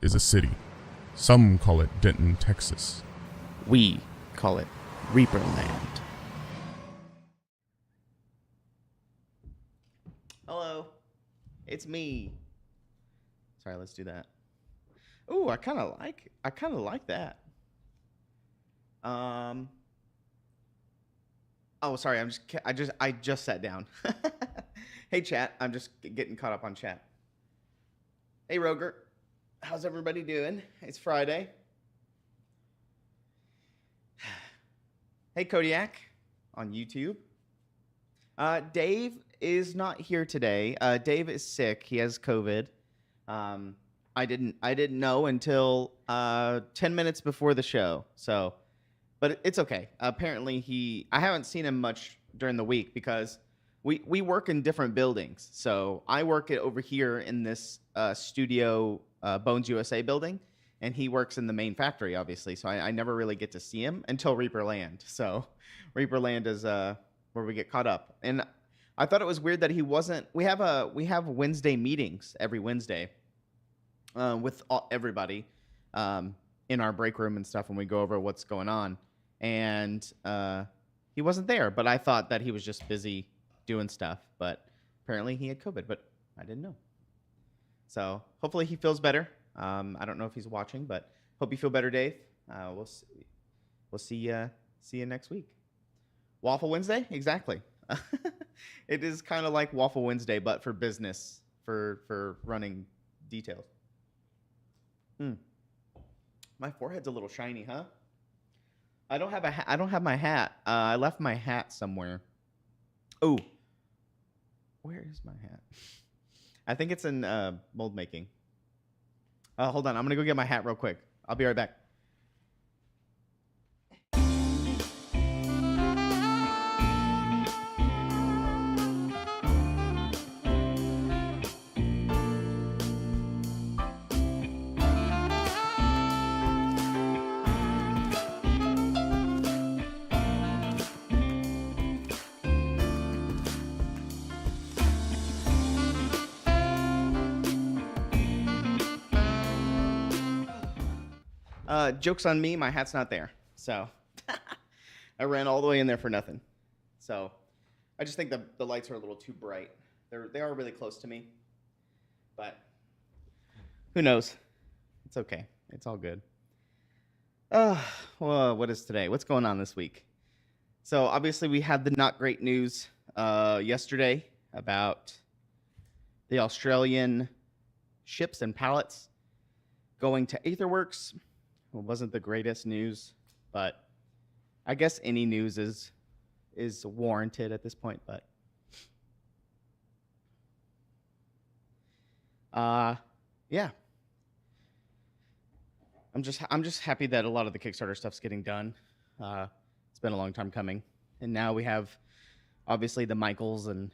is a city. Some call it Denton, Texas. We call it ReaperLand. Hello, it's me. Sorry, let's do that. Ooh, I kind of like that. Oh, sorry. I just sat down. Hey, chat. I'm just getting caught up on chat. Hey, Roger. How's everybody doing? It's Friday. Hey, Kodiak on YouTube. Dave is not here today. Dave is sick. He has COVID. I didn't know until 10 minutes before the show. So, but it's okay. Apparently I haven't seen him much during the week because we work in different buildings. So I work over here in this studio Bones USA building, and he works in the main factory, obviously. So I never really get to see him until ReaperLand. So ReaperLand is where we get caught up. And I thought it was weird that he wasn't. We have Wednesday meetings every Wednesday with everybody in our break room and stuff when we go over what's going on. And he wasn't there, but I thought that he was just busy doing stuff. But apparently he had COVID, but I didn't know. So hopefully he feels better. I don't know if he's watching, but hope you feel better, Dave. We'll see you next week. Waffle Wednesday, exactly. It is kind of like Waffle Wednesday, but for business, for running details. My forehead's a little shiny, huh? I don't have my hat. I left my hat somewhere. Oh, where is my hat? I think it's in mold making. Hold on, I'm gonna go get my hat real quick. I'll be right back. Joke's on me, my hat's not there. So I ran all the way in there for nothing. So I just think the lights are a little too bright. They are really close to me. But who knows? It's okay. It's all good. Well, what is today? What's going on this week? So obviously we had the not great news yesterday about the Australian ships and pallets going to Aetherworks. It wasn't the greatest news, but I guess any news is warranted at this point. But yeah, I'm just happy that a lot of the Kickstarter stuff's getting done. It's been a long time coming, and now we have obviously the Michaels and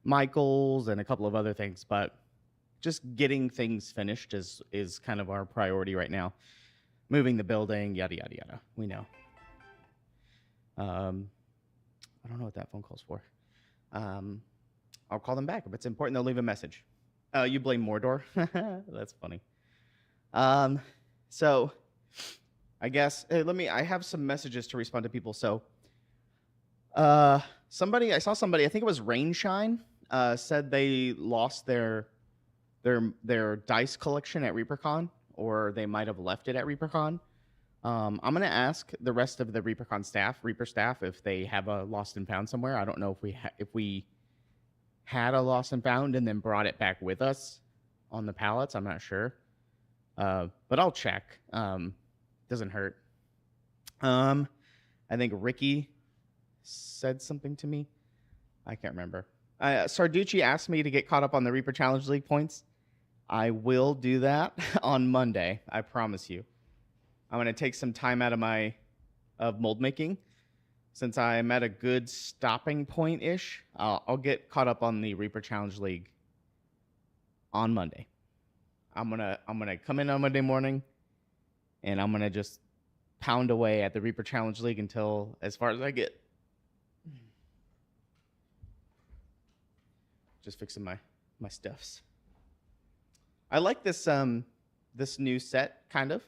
a couple of other things, but just getting things finished is kind of our priority right now. Moving the building, yada, yada, yada. We know. I don't know what that phone call's for. I'll call them back. If it's important, they'll leave a message. You blame Mordor? That's funny. So I guess, I have some messages to respond to people. So I saw somebody, I think it was Rainshine, said they lost their dice collection at ReaperCon, or they might have left it at ReaperCon. I'm going to ask the rest of the ReaperCon staff, Reaper staff, if they have a lost and found somewhere. I don't know if we had a lost and found and then brought it back with us on the pallets. I'm not sure. But I'll check. Doesn't hurt. I think Ricky said something to me. I can't remember. Sarducci asked me to get caught up on the Reaper Challenge League points. I will do that on Monday. I promise you. I'm going to take some time out of mold making. Since I'm at a good stopping point-ish, I'll get caught up on the Reaper Challenge League on Monday. I'm gonna come in on Monday morning, and I'm gonna just pound away at the Reaper Challenge League until as far as I get. Just fixing my stuffs. I like this new set kind of.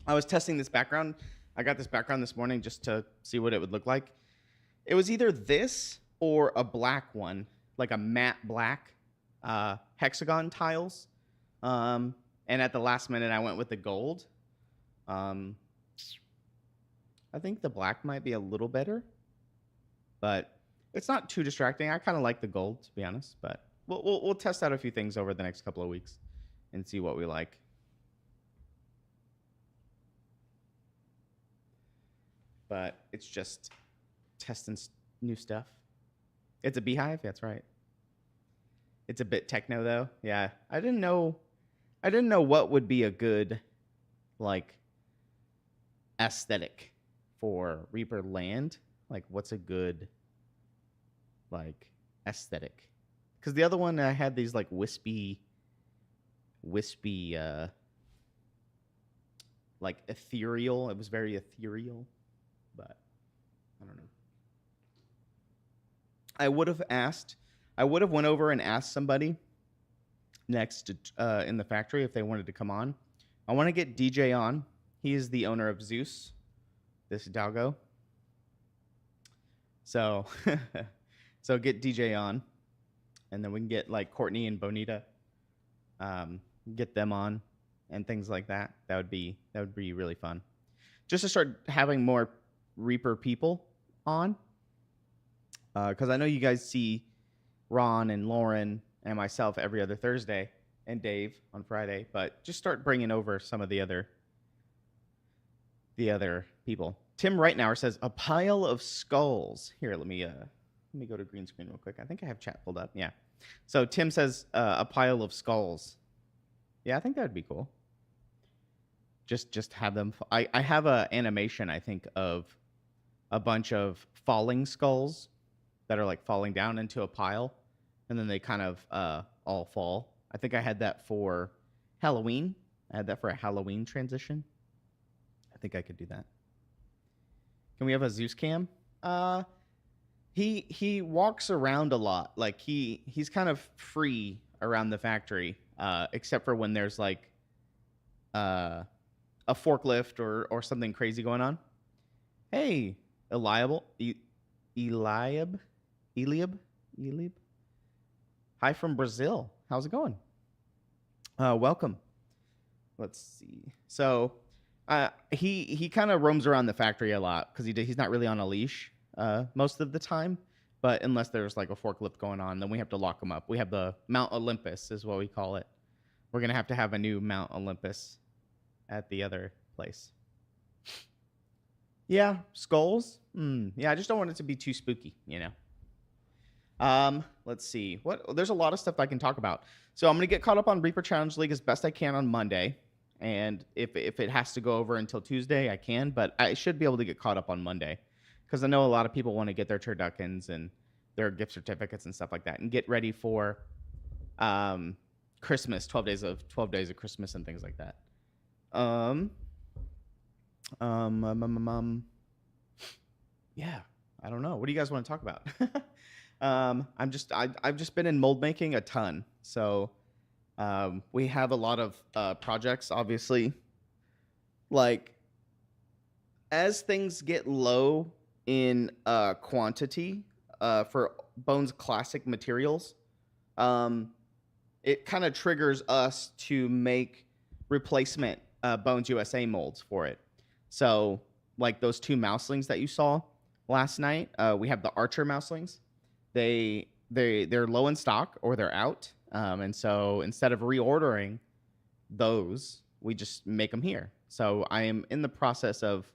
I was testing this background. I got this background this morning just to see what it would look like. It was either this or a black one, like a matte black hexagon tiles. And at the last minute, I went with the gold. I think the black might be a little better, but it's not too distracting. I kind of like the gold, to be honest. But we'll test out a few things over the next couple of weeks and see what we like. But it's just testing new stuff. It's a beehive. That's right. It's a bit techno though. Yeah, I didn't know what would be a good like aesthetic for ReaperLand. Like, what's a good like aesthetic? Because the other one I had these like wispy, like ethereal. It was very ethereal, but I don't know. I would have went over and asked somebody next in the factory if they wanted to come on. I want to get DJ on. He is the owner of Zeus, this doggo. So, so get DJ on, and then we can get like Courtney and Bonita, get them on, and things like that. That would be really fun. Just to start having more Reaper people on, because I know you guys see Ron and Lauren and myself every other Thursday, and Dave on Friday. But just start bringing over some of the other people. Tim Rightnower says a pile of skulls. Here, let me go to green screen real quick. I think I have chat pulled up. Yeah. So Tim says a pile of skulls. Yeah, I think that would be cool. Just have them. I have a animation, I think, of a bunch of falling skulls that are like falling down into a pile, and then they kind of all fall. I think I had that for Halloween. I had that for a Halloween transition. I think I could do that. Can we have a Zeus cam? He walks around a lot. Like he's kind of free around the factory, except for when there's like a forklift or something crazy going on. Hey, Eliab. Hi from Brazil. How's it going? Welcome. Let's see. So he kind of roams around the factory a lot because he's not really on a leash most of the time. But unless there's like a forklift going on, then we have to lock him up. We have the Mount Olympus is what we call it. We're going to have a new Mount Olympus at the other place. Yeah, skulls. Yeah, I just don't want it to be too spooky, you know. Let's see. There's a lot of stuff I can talk about. So I'm going to get caught up on Reaper Challenge League as best I can on Monday. And if it has to go over until Tuesday, I can. But I should be able to get caught up on Monday. Because I know a lot of people want to get their turduckens and their gift certificates and stuff like that. And get ready for Christmas, 12 days of Christmas and things like that. Yeah, I don't know. What do you guys want to talk about? I've just been in mold making a ton. So we have a lot of projects, obviously. Like, as things get low in quantity for Bones Classic materials, it kind of triggers us to make replacement Bones USA molds for it. So, like those two mouselings that you saw last night, we have the Archer mouselings. They're low in stock or they're out, and so instead of reordering those, we just make them here. So I am in the process of,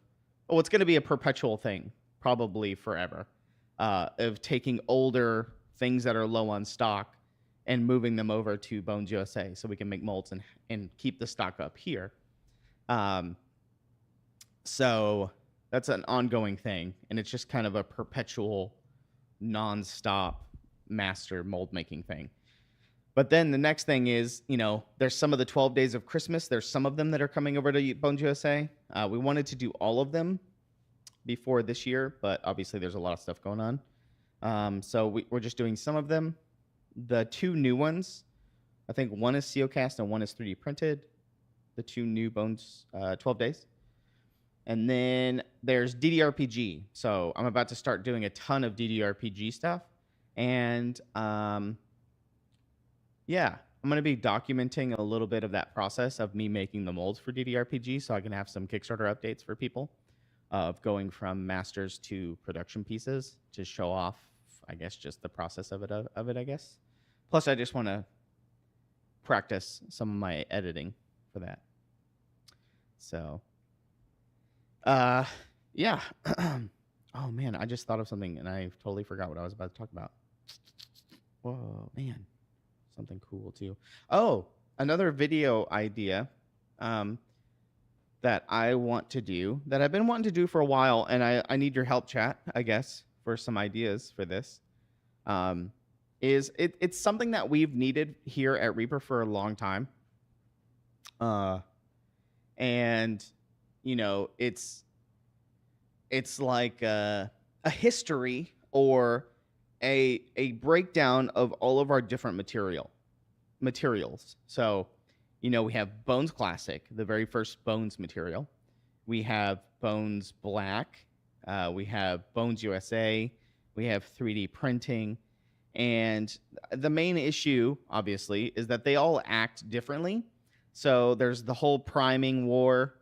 it's going to be a perpetual thing, probably forever, of taking older things that are low on stock and moving them over to Bones USA so we can make molds and keep the stock up here. So that's an ongoing thing, and it's just kind of a perpetual, non-stop master mold making thing. But then the next thing is, there's some of the 12 days of Christmas. There's some of them that are coming over to Bones USA. We wanted to do all of them before this year, but obviously there's a lot of stuff going on. So we're just doing some of them. The two new ones I think one is CO cast and one is 3D printed. The two new bones, 12 days. And then there's DDRPG. So I'm about to start doing a ton of DDRPG stuff. And yeah, I'm going to be documenting a little bit of that process of me making the molds for DDRPG so I can have some Kickstarter updates for people of going from masters to production pieces to show off, I guess, just the process of it, I guess. Plus, I just want to practice some of my editing for that. So, yeah. Oh, man, I just thought of something, and I totally forgot what I was about to talk about. Whoa, man. Something cool, too. Oh, another video idea that I want to do, that I've been wanting to do for a while, and I need your help, chat, I guess, for some ideas for this, it's something that we've needed here at Reaper for a long time. And, you know, it's like a history or a breakdown of all of our different materials. So, you know, we have Bones Classic, the very first Bones material. We have Bones Black. We have Bones USA. We have 3D printing. And the main issue, obviously, is that they all act differently. So there's the whole priming war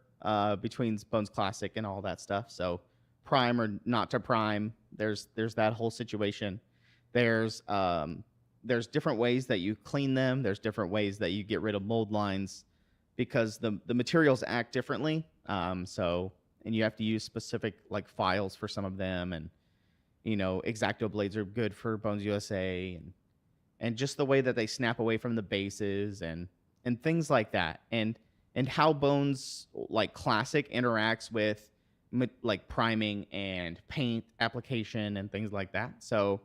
between Bones Classic and all that stuff. So prime or not to prime, there's that whole situation. There's different ways that you clean them. There's different ways that you get rid of mold lines because the materials act differently. So, and you have to use specific like files for some of them. And, you know, X-Acto blades are good for Bones USA and just the way that they snap away from the bases and things like that. And how Bones like Classic interacts with like priming and paint application and things like that. So,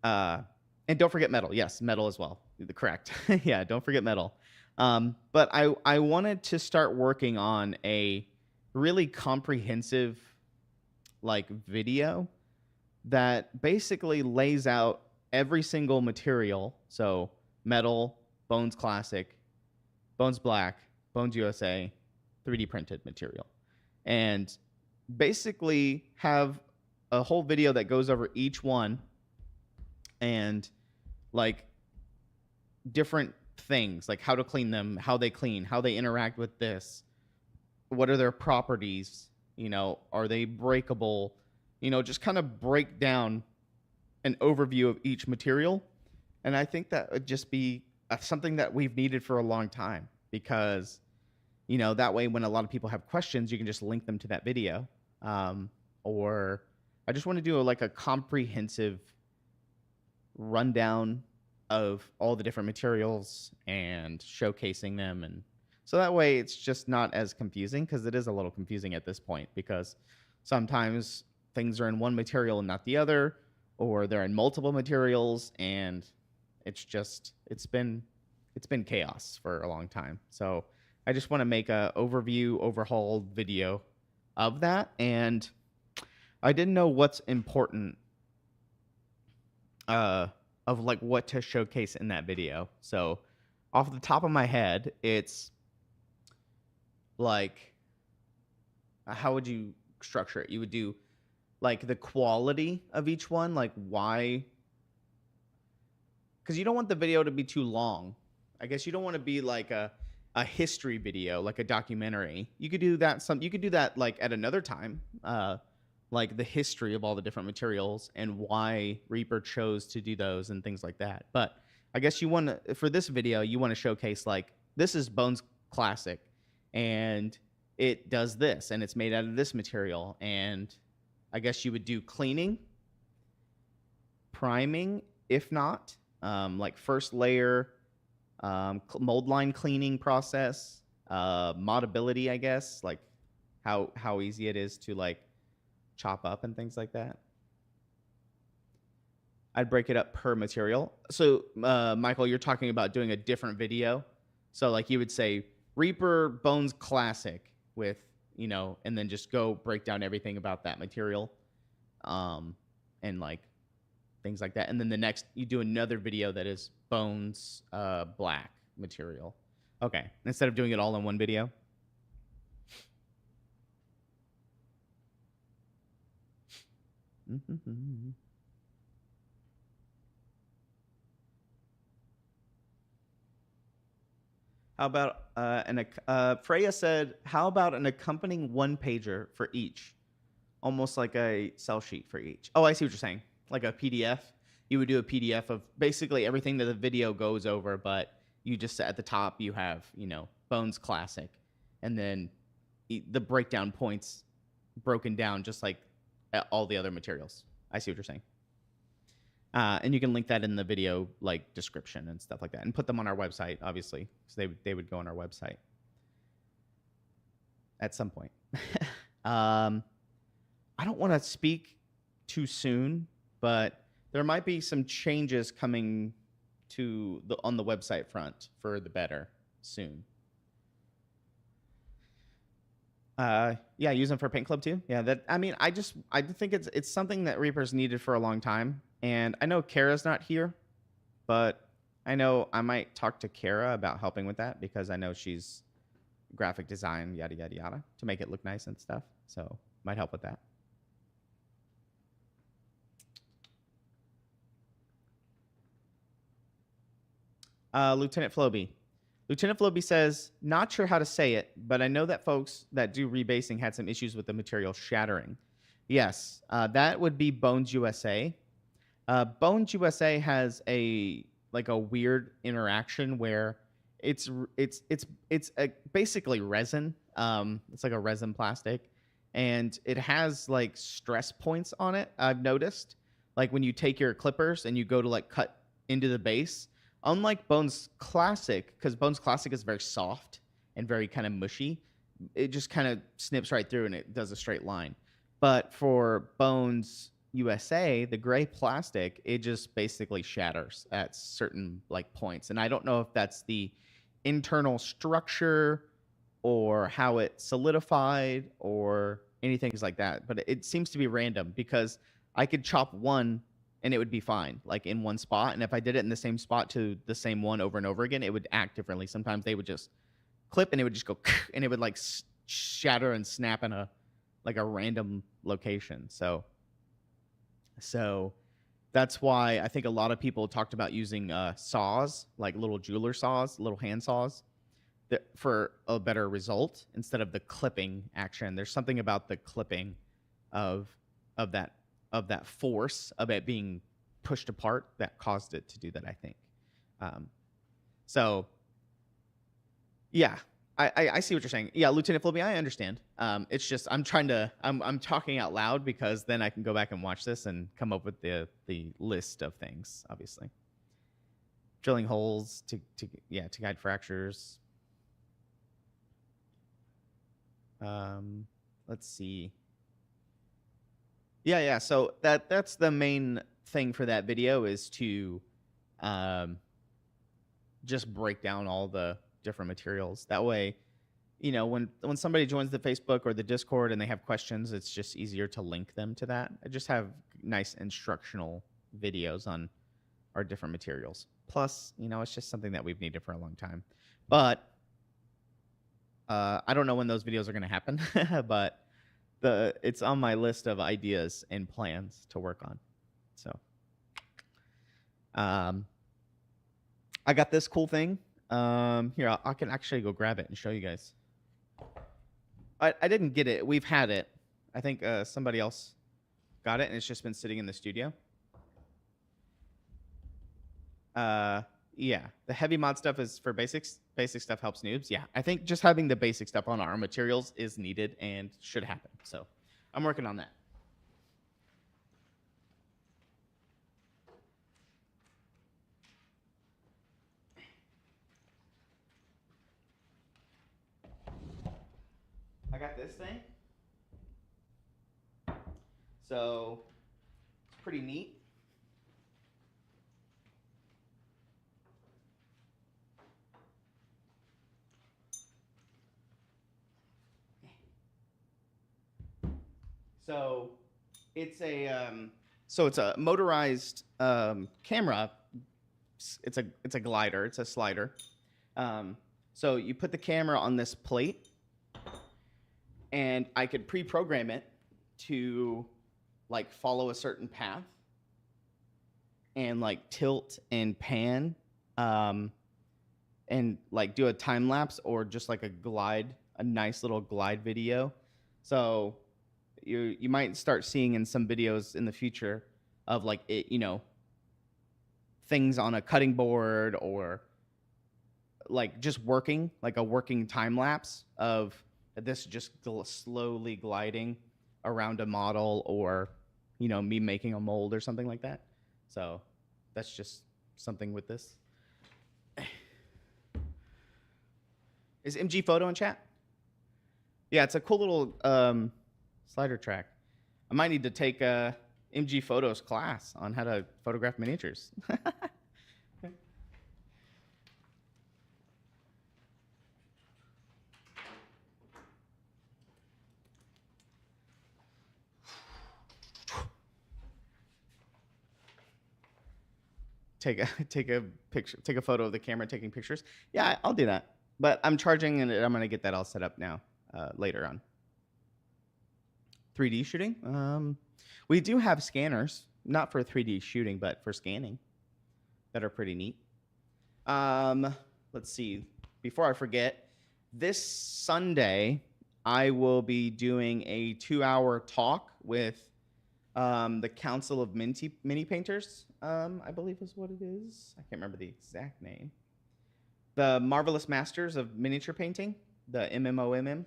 and don't forget metal. Yes, metal as well. Correct. Yeah, don't forget metal. But I wanted to start working on a really comprehensive like video that basically lays out every single material. So metal, Bones Classic, Bones Black, Bones USA, 3D printed material. And basically have a whole video that goes over each one and like different things, like how to clean them, how they clean, how they interact with this, what are their properties, you know, are they breakable, you know, just kind of break down an overview of each material. And I think that would just be something that we've needed for a long time because, you know, that way when a lot of people have questions, you can just link them to that video. Or I just want to do like a comprehensive rundown of all the different materials and showcasing them. And so that way it's just not as confusing because it is a little confusing at this point because sometimes things are in one material and not the other, or they're in multiple materials and it's been chaos for a long time. So I just want to make a overhauled video of that. And I didn't know what's important of like what to showcase in that video. So off the top of my head, it's like, how would you structure it? You would do like the quality of each one, like why, because you don't want the video to be too long. I guess you don't want to be like a history video, like a documentary. You could do that like at another time, like the history of all the different materials and why Reaper chose to do those and things like that. But I guess you want to, for this video, you want to showcase like, this is Bones Classic and it does this and it's made out of this material. And I guess you would do cleaning, priming, if not, like first layer, mold line cleaning process, modability, I guess, like how easy it is to like chop up and things like that. I'd break it up per material. So Michael, you're talking about doing a different video. So like you would say Reaper Bones Classic with, you know, and then just go break down everything about that material. And like things like that. And then the next, you do another video that is bones black material. Okay, instead of doing it all in one video. How about Freya said, how about an accompanying one pager for each? Almost like a sell sheet for each. Oh, I see what you're saying. Like a PDF. You would do a PDF of basically everything that the video goes over, but you just at the top you have, you know, Bones Classic, and then the breakdown points broken down just like all the other materials. I see what you're saying. And you can link that in the video like description and stuff like that, and put them on our website, obviously, because they would go on our website at some point. I don't want to speak too soon, but there might be some changes coming to on the website front for the better soon. Yeah, use them for Paint Club too. Yeah, I think it's something that Reaper's needed for a long time. And I know Kara's not here, but I know I might talk to Kara about helping with that, because I know she's graphic design, yada, yada, yada, to make it look nice and stuff. So might help with that. Lieutenant Floby. Lieutenant Floby says, not sure how to say it, but I know that folks that do rebasing had some issues with the material shattering. Yes, that would be Bones USA. Bones USA has a weird interaction where it's basically resin. It's like a resin plastic, and it has like stress points on it. I've noticed, like when you take your clippers and you go to like cut into the base. Unlike Bones Classic, because Bones Classic is very soft and very kind of mushy, it just kind of snips right through and it does a straight line. But for Bones USA, the gray plastic, it just basically shatters at certain like points. And I don't know if that's the internal structure or how it solidified or anything like that. But it seems to be random, because I could chop one and it would be fine, like in one spot. And if I did it in the same spot to the same one over and over again, it would act differently. Sometimes they would just clip and it would just go, and it would like shatter and snap in a random location. So that's why I think a lot of people talked about using saws, like little jeweler saws, little hand saws, for a better result instead of the clipping action. There's something about the clipping of that force of it being pushed apart that caused it to do that, I think. So yeah, I see what you're saying. Yeah, Lieutenant Philby, I understand. It's just I'm talking out loud, because then I can go back and watch this and come up with the list of things, obviously. Drilling holes to guide fractures. Let's see. Yeah. So that's the main thing for that video, is to just break down all the different materials. That way, you know, when somebody joins the Facebook or the Discord and they have questions, it's just easier to link them to that. I just have nice instructional videos on our different materials. Plus, you know, it's just something that we've needed for a long time. But I don't know when those videos are going to happen, but it's on my list of ideas and plans to work on. So I got this cool thing. Here, I can actually go grab it and show you guys. I didn't get it. We've had it. I think somebody else got it, and it's just been sitting in the studio. Yeah, the heavy mod stuff is for basics. Basic stuff helps noobs. Yeah, I think just having the basic stuff on our materials is needed and should happen. So I'm working on that. I got this thing. So it's pretty neat. So it's a So it's a motorized camera. It's a glider. It's a slider. So you put the camera on this plate, and I could pre-program it to like follow a certain path and like tilt and pan, and like do a time lapse or just like a nice little glide video. So you might start seeing in some videos in the future of like it, things on a cutting board, or like just working, like a working time lapse of this just slowly gliding around a model, or me making a mold or something like that. So that's just something with this. Is MG Photo in chat? Yeah, it's a cool little slider track. I might need to take MG Photo's class on how to photograph miniatures. take a picture, take a photo of the camera taking pictures. Yeah, I'll do that. But I'm charging, and I'm gonna get that all set up now later on. 3D shooting. We do have scanners, not for 3D shooting, but for scanning, that are pretty neat. Let's see. Before I forget, this Sunday I will be doing a 2-hour talk with the Council of Mini Painters, I believe is what it is. I can't remember the exact name. The Marvelous Masters of Miniature Painting, the MMOMP.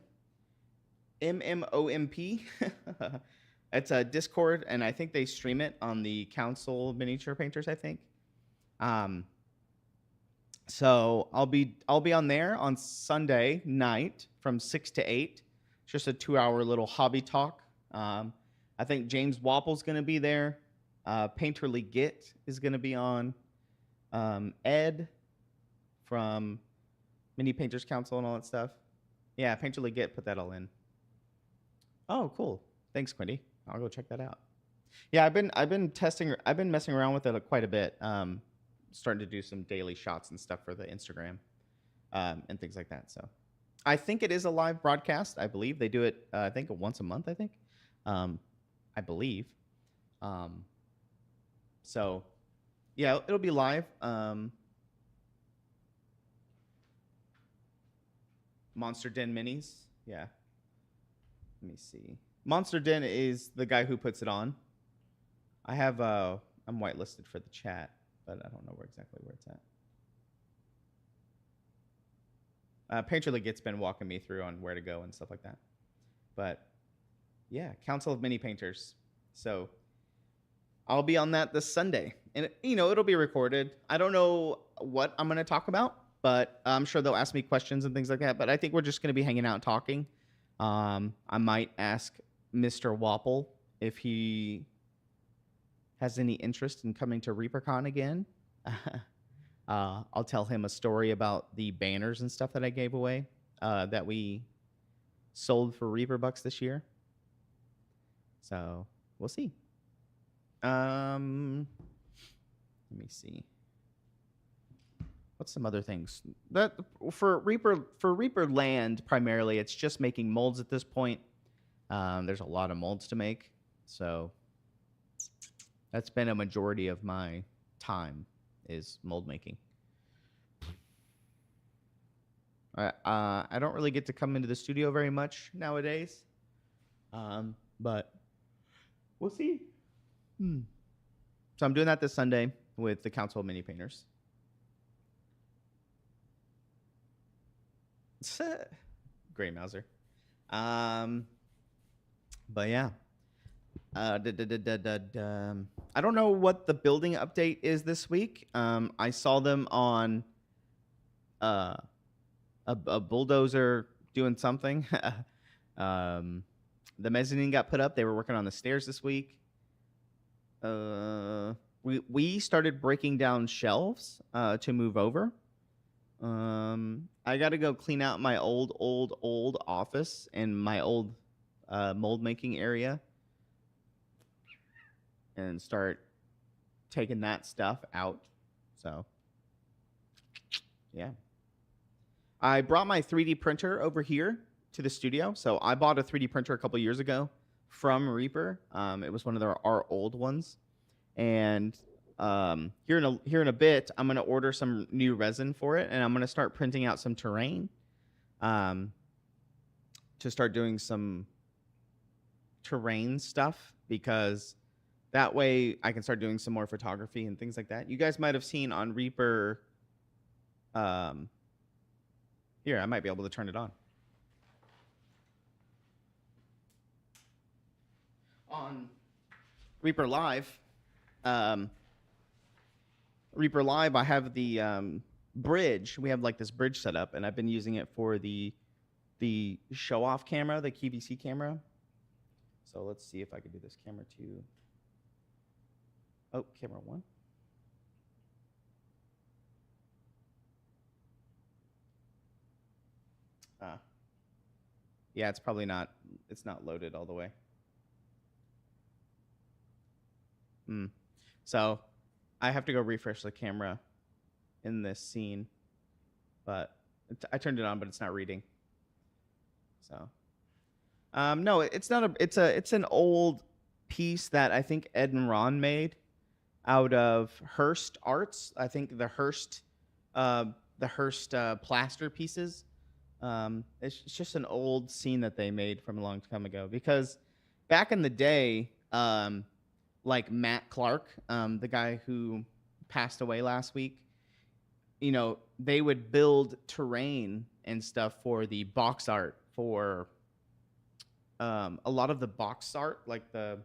It's a Discord, and I think they stream it on the Council of Miniature Painters, I think. So I'll be on there on Sunday night from 6 to 8. It's just a 2-hour little hobby talk. I think James Wapple's going to be there. Painterly Git is going to be on. Ed from Mini Painters Council and all that stuff. Yeah, Painterly Git put that all in. Oh, cool. Thanks, Quinty. I'll go check that out. Yeah, I've been messing around with it quite a bit. Starting to do some daily shots and stuff for the Instagram, and things like that. So I think it is a live broadcast. I believe they do it, I think once a month, I think. I believe. So yeah, it'll be live. Monster Den Minis. Yeah. Let me see. Monster Den is the guy who puts it on. I have I'm whitelisted for the chat, but I don't know exactly where it's at. Painterly Git's been walking me through on where to go and stuff like that. But yeah, Council of Mini Painters. So I'll be on that this Sunday, and it'll be recorded. I don't know what I'm going to talk about, but I'm sure they'll ask me questions and things like that. But I think we're just going to be hanging out talking. I might ask Mr. Wapple if he has any interest in coming to ReaperCon again. I'll tell him a story about the banners and stuff that I gave away that we sold for Reaper Bucks this year. So we'll see. Let me see. What's some other things that for ReaperLand primarily? It's just making molds at this point. There's a lot of molds to make, so that's been a majority of my time is mold making. I don't really get to come into the studio very much nowadays, but we'll see. So I'm doing that this Sunday with the Council of Mini Painters. Gray Mouser. But yeah. I don't know what the building update is this week. I saw them on a bulldozer doing something. The mezzanine got put up. They were working on the stairs this week. We started breaking down shelves to move over. I got to go clean out my old office and my old mold making area. and start taking that stuff out. So, yeah. I brought my 3D printer over here to the studio. So I bought a 3D printer a couple years ago from Reaper. It was one of our old ones. And here in a bit, I'm gonna order some new resin for it, and I'm gonna start printing out some terrain to start doing some terrain stuff, because that way I can start doing some more photography and things like that. You guys might have seen on Reaper. Here, I might be able to turn it on. On Reaper Live, I have the bridge. We have like this bridge set up, and I've been using it for the show-off camera, the QVC camera. So let's see if I can do this. Camera 2. Oh, camera 1. Yeah, it's probably not. It's not loaded all the way. So I have to go refresh the camera in this scene, but I turned it on, but it's not reading. So, no, it's not it's an old piece that I think Ed and Ron made out of Hearst Arts. I think the Hearst plaster pieces. It's just an old scene that they made from a long time ago, because back in the day, like Matt Clark, the guy who passed away last week, you know, they would build terrain and stuff for the box art for a lot of the box art, like the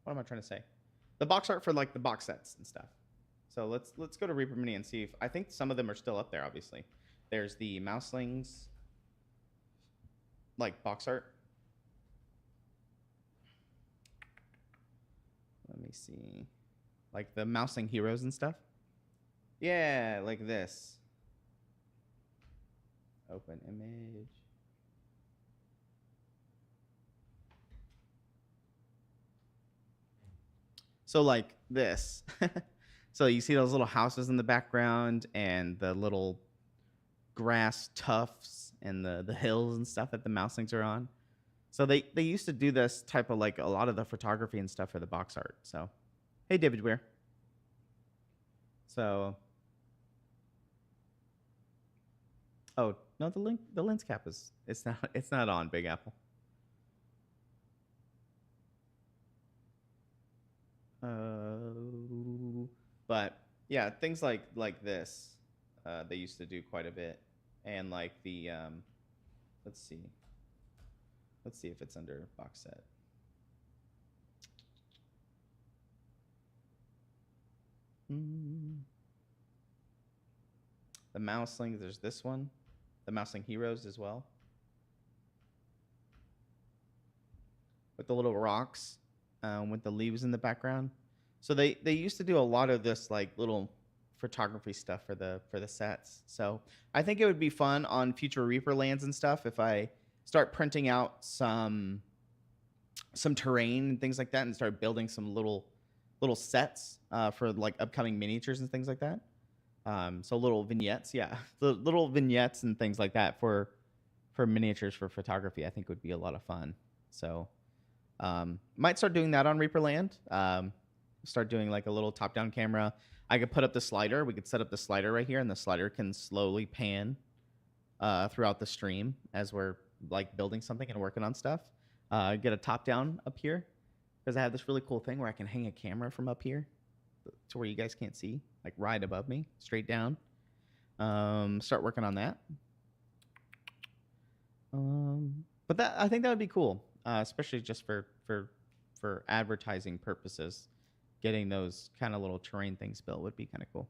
what am I trying to say? The box art for like the box sets and stuff. So let's go to Reaper Mini and see if I think some of them are still up there. Obviously, there's the Mouselings like box art. Let me see, like the Mouseling heroes and stuff. Yeah, like this. Open image. So like this. So you see those little houses in the background and the little grass tufts and the hills and stuff that the Mouselings are on. So they used to do this type of like a lot of the photography and stuff for the box art. So, hey, David Weir. So, oh no, the lens cap it's not on Big Apple. But yeah, things like this, they used to do quite a bit, and like the let's see if it's under box set. The Mouselings, there's this one, the Mouseling heroes as well, with the little rocks, with the leaves in the background. So they used to do a lot of this like little photography stuff for the sets. So I think it would be fun on future ReaperLands and stuff if I start printing out some terrain and things like that, and start building some little sets for like upcoming miniatures and things like that. So little vignettes, yeah, the little vignettes and things like that for miniatures for photography, I think would be a lot of fun. So might start doing that on ReaperLand. Start doing like a little top-down camera. I could put up the slider. We could set up the slider right here, and the slider can slowly pan throughout the stream as we're like building something and working on stuff. Get a top-down up here, because I have this really cool thing where I can hang a camera from up here to where you guys can't see, like right above me, straight down. Start working on that. But I think that would be cool, especially just for advertising purposes. Getting those kind of little terrain things built would be kind of cool.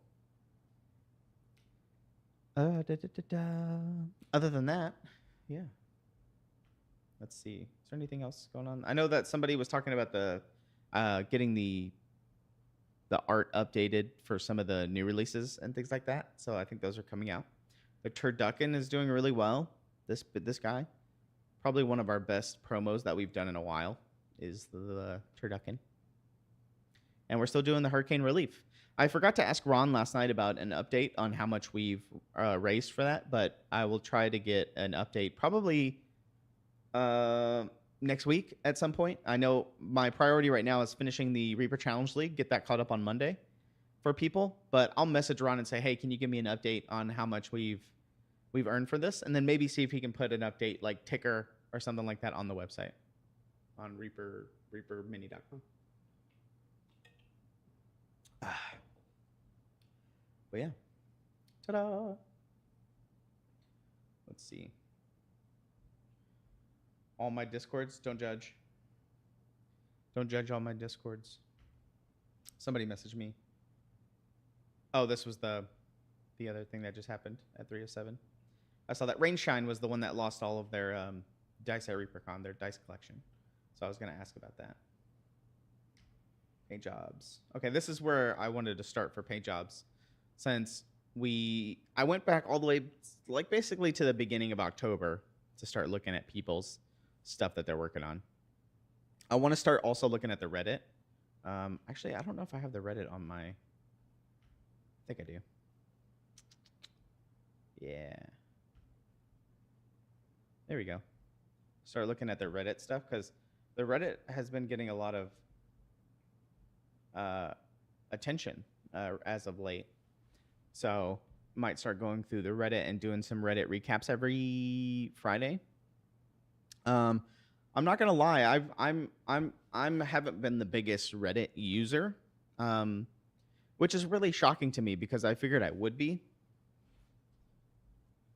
Other than that, yeah. Let's see. Is there anything else going on? I know that somebody was talking about the getting the art updated for some of the new releases and things like that. So I think those are coming out. The Turducken is doing really well. This guy, probably one of our best promos that we've done in a while, is the turducken. And we're still doing the hurricane relief. I forgot to ask Ron last night about an update on how much we've raised for that, but I will try to get an update probably next week at some point. I know my priority right now is finishing the Reaper Challenge League, get that caught up on Monday for people, but I'll message Ron and say, hey, can you give me an update on how much we've earned for this? And then maybe see if he can put an update like ticker or something like that on the website on reapermini.com. But yeah. Ta-da! Let's see. All my Discords, don't judge. Don't judge all my Discords. Somebody messaged me. Oh, this was the other thing that just happened at 307. I saw that Rainshine was the one that lost all of their dice at ReaperCon, their dice collection. So I was going to ask about that. Paint jobs. Okay, this is where I wanted to start for paint jobs. Since I went back all the way, like basically to the beginning of October to start looking at people's stuff that they're working on. I want to start also looking at the Reddit. Actually, I don't know if I have the Reddit on my... I think I do. Yeah. There we go. Start looking at the Reddit stuff, because the Reddit has been getting a lot of attention as of late. So might start going through the Reddit and doing some Reddit recaps every Friday. I'm not gonna lie, I'm haven't been the biggest Reddit user, which is really shocking to me because I figured I would be.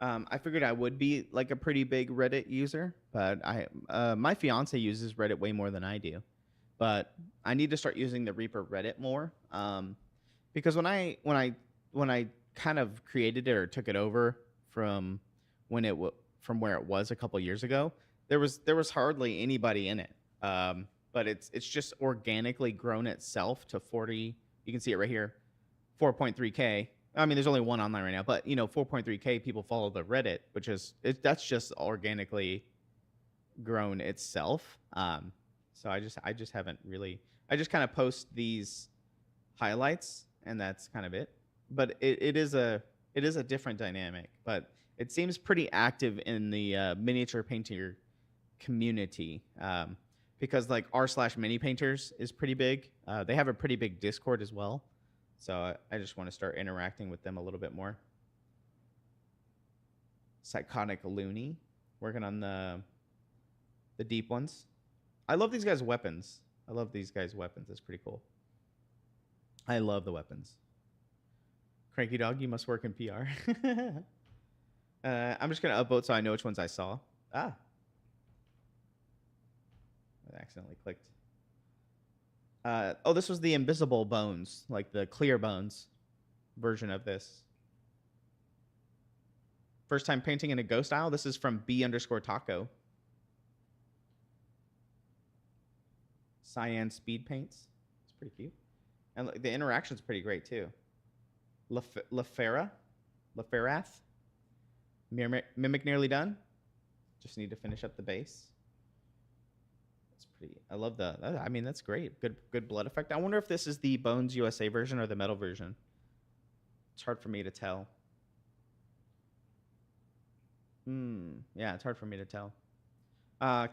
I figured I would be like a pretty big Reddit user, but my fiance uses Reddit way more than I do. But I need to start using the Reaper Reddit more, because when I kind of created it or took it over from from where it was a couple years ago, there was hardly anybody in it. But it's just organically grown itself to 40. You can see it right here, 4.3K. I mean, there's only one online right now, but 4.3K people follow the Reddit, which that's just organically grown itself. So I just haven't really. I just kind of post these highlights, and that's kind of it. But it is a different dynamic. But it seems pretty active in the miniature painter community, because like r/mini painters is pretty big. They have a pretty big Discord as well. So I just want to start interacting with them a little bit more. Psychotic Looney, working on the deep ones. I love these guys' weapons. It's pretty cool. I love the weapons. Cranky Dog, you must work in PR. I'm just going to upvote so I know which ones I saw. I accidentally clicked. This was the invisible bones, like the clear bones version of this. First time painting in a ghost style. This is from B_taco. Cyan speed paints. It's pretty cute. And the interaction's pretty great too. Laferath. Mimic nearly done. Just need to finish up the base. It's pretty. I love I mean, that's great. Good blood effect. I wonder if this is the Bones USA version or the metal version. It's hard for me to tell. Yeah, it's hard for me to tell.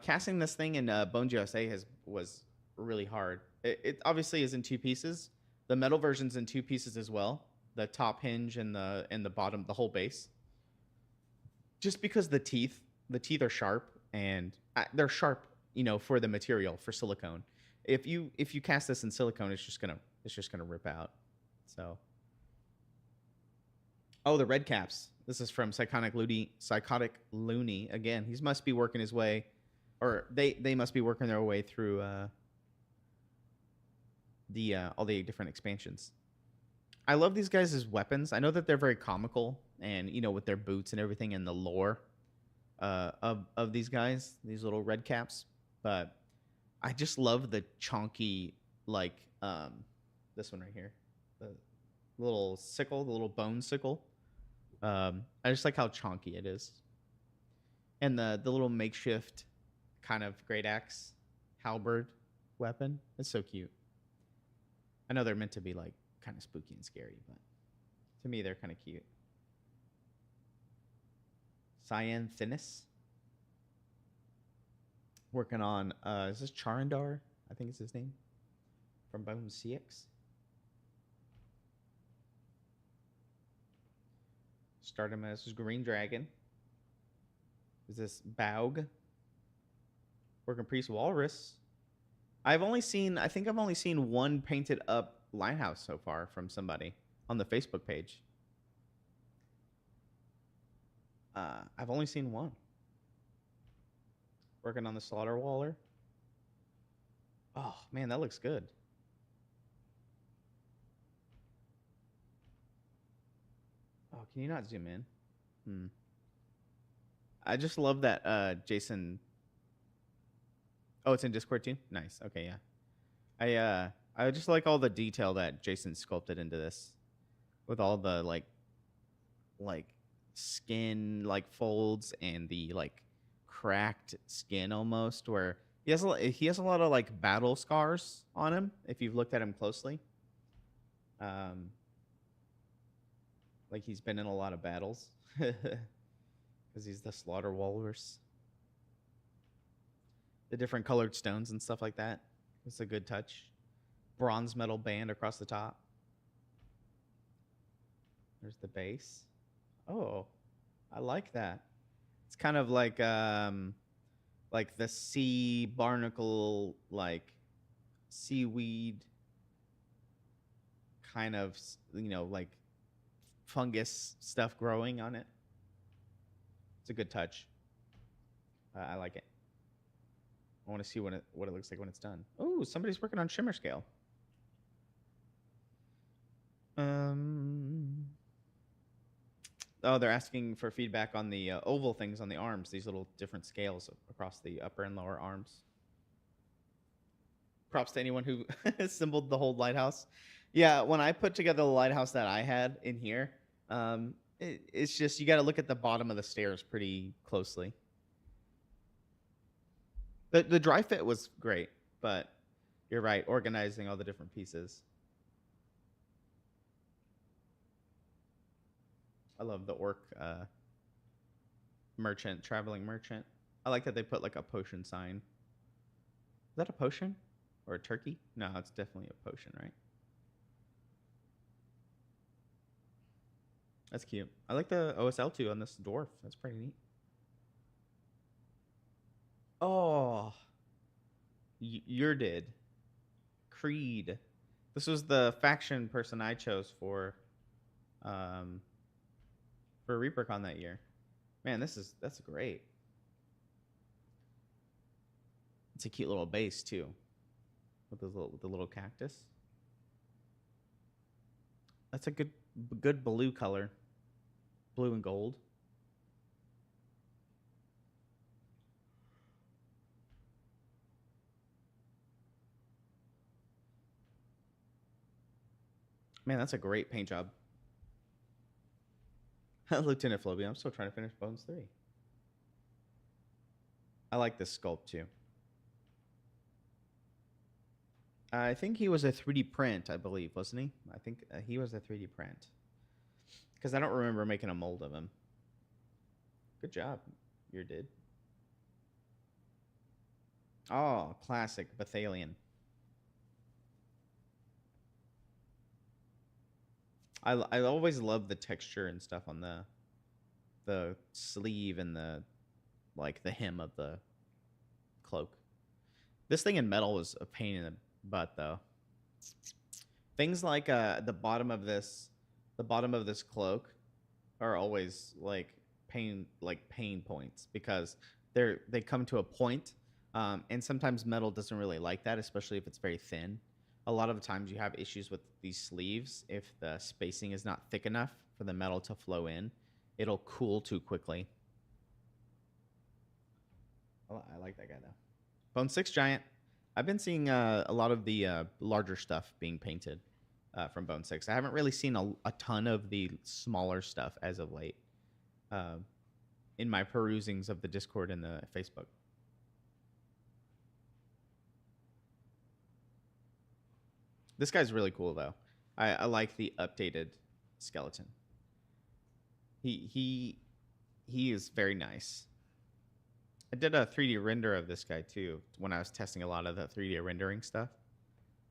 Casting this thing in Bones USA was really hard. It obviously is in two pieces. The metal version's in two pieces as well. The top hinge and the bottom, the whole base. Just because the teeth are sharp, and they're sharp, for the material, for silicone. If you cast this in silicone, it's just gonna rip out. So. Oh, the red caps. This is from Psychotic Looney. Again, he must be working his way, or they must be working their way through all the different expansions. I love these guys' weapons. I know that they're very comical, and with their boots and everything, and the lore of these guys, these little red caps. But I just love the chonky, like this one right here, the little sickle, the little bone sickle. I just like how chonky it is. And the little makeshift kind of great axe halberd weapon. It's so cute. I know they're meant to be like kind of spooky and scary, but to me they're kind of cute. Cyan Thinis. Working on is this Charandar? I think it's his name. From Bone CX. Stardom as Green Dragon. Is this Baug? Working Priest Walrus. I think I've only seen one painted up lighthouse so far from somebody on the Facebook page. I've only seen one. Working on the Slaughter Waller. Oh, man, that looks good. Oh, can you not zoom in? I just love that Jason. Oh, it's in Discord too? Nice. Okay, yeah. I just like all the detail that Jason sculpted into this. With all the like skin like folds and the like cracked skin almost, where he has a lot of like battle scars on him if you've looked at him closely. Like he's been in a lot of battles because he's the Slaughter Walrus. The different colored stones and stuff like that. It's a good touch. Bronze metal band across the top. There's the base. Oh, I like that. It's kind of like the sea barnacle, like seaweed kind of, like fungus stuff growing on it. It's a good touch. I like it. I want to see what it looks like when it's done. Oh, somebody's working on shimmer scale. Oh, they're asking for feedback on the oval things on the arms. These little different scales across the upper and lower arms. Props to anyone who assembled the whole lighthouse. Yeah, when I put together the lighthouse that I had in here, it's just you got to look at the bottom of the stairs pretty closely. The dry fit was great, but you're right, organizing all the different pieces. I love the orc merchant, traveling merchant. I like that they put like a potion sign. Is that a potion? Or a turkey? No, it's definitely a potion, right? That's cute. I like the OSL2 on this dwarf. That's pretty neat. Oh, you're did. Creed. This was the faction person I chose for ReaperCon that year. Man, that's great. It's a cute little base too, with the little cactus. That's a good blue color, blue and gold. Man, that's a great paint job. Lieutenant Flobby, I'm still trying to finish Bones 3. I like this sculpt too. I think he was a 3D print, I believe, wasn't he? I think he was a 3D print. Because I don't remember making a mold of him. Good job. You did. Oh, classic Bethalion. I always love the texture and stuff on the sleeve and the hem of the cloak. This thing in metal was a pain in the butt though. Things like the bottom of this cloak are always like pain points because they come to a point, and sometimes metal doesn't really like that, especially if it's very thin. A lot of the times you have issues with these sleeves if the spacing is not thick enough for the metal to flow in. It'll cool too quickly. I like that guy though. Bone 6 Giant. I've been seeing a lot of the larger stuff being painted from Bone 6. I haven't really seen a ton of the smaller stuff as of late in my perusings of the Discord and the Facebook. This guy's really cool though. I like the updated skeleton. He is very nice. I did a 3D render of this guy too when I was testing a lot of the 3D rendering stuff.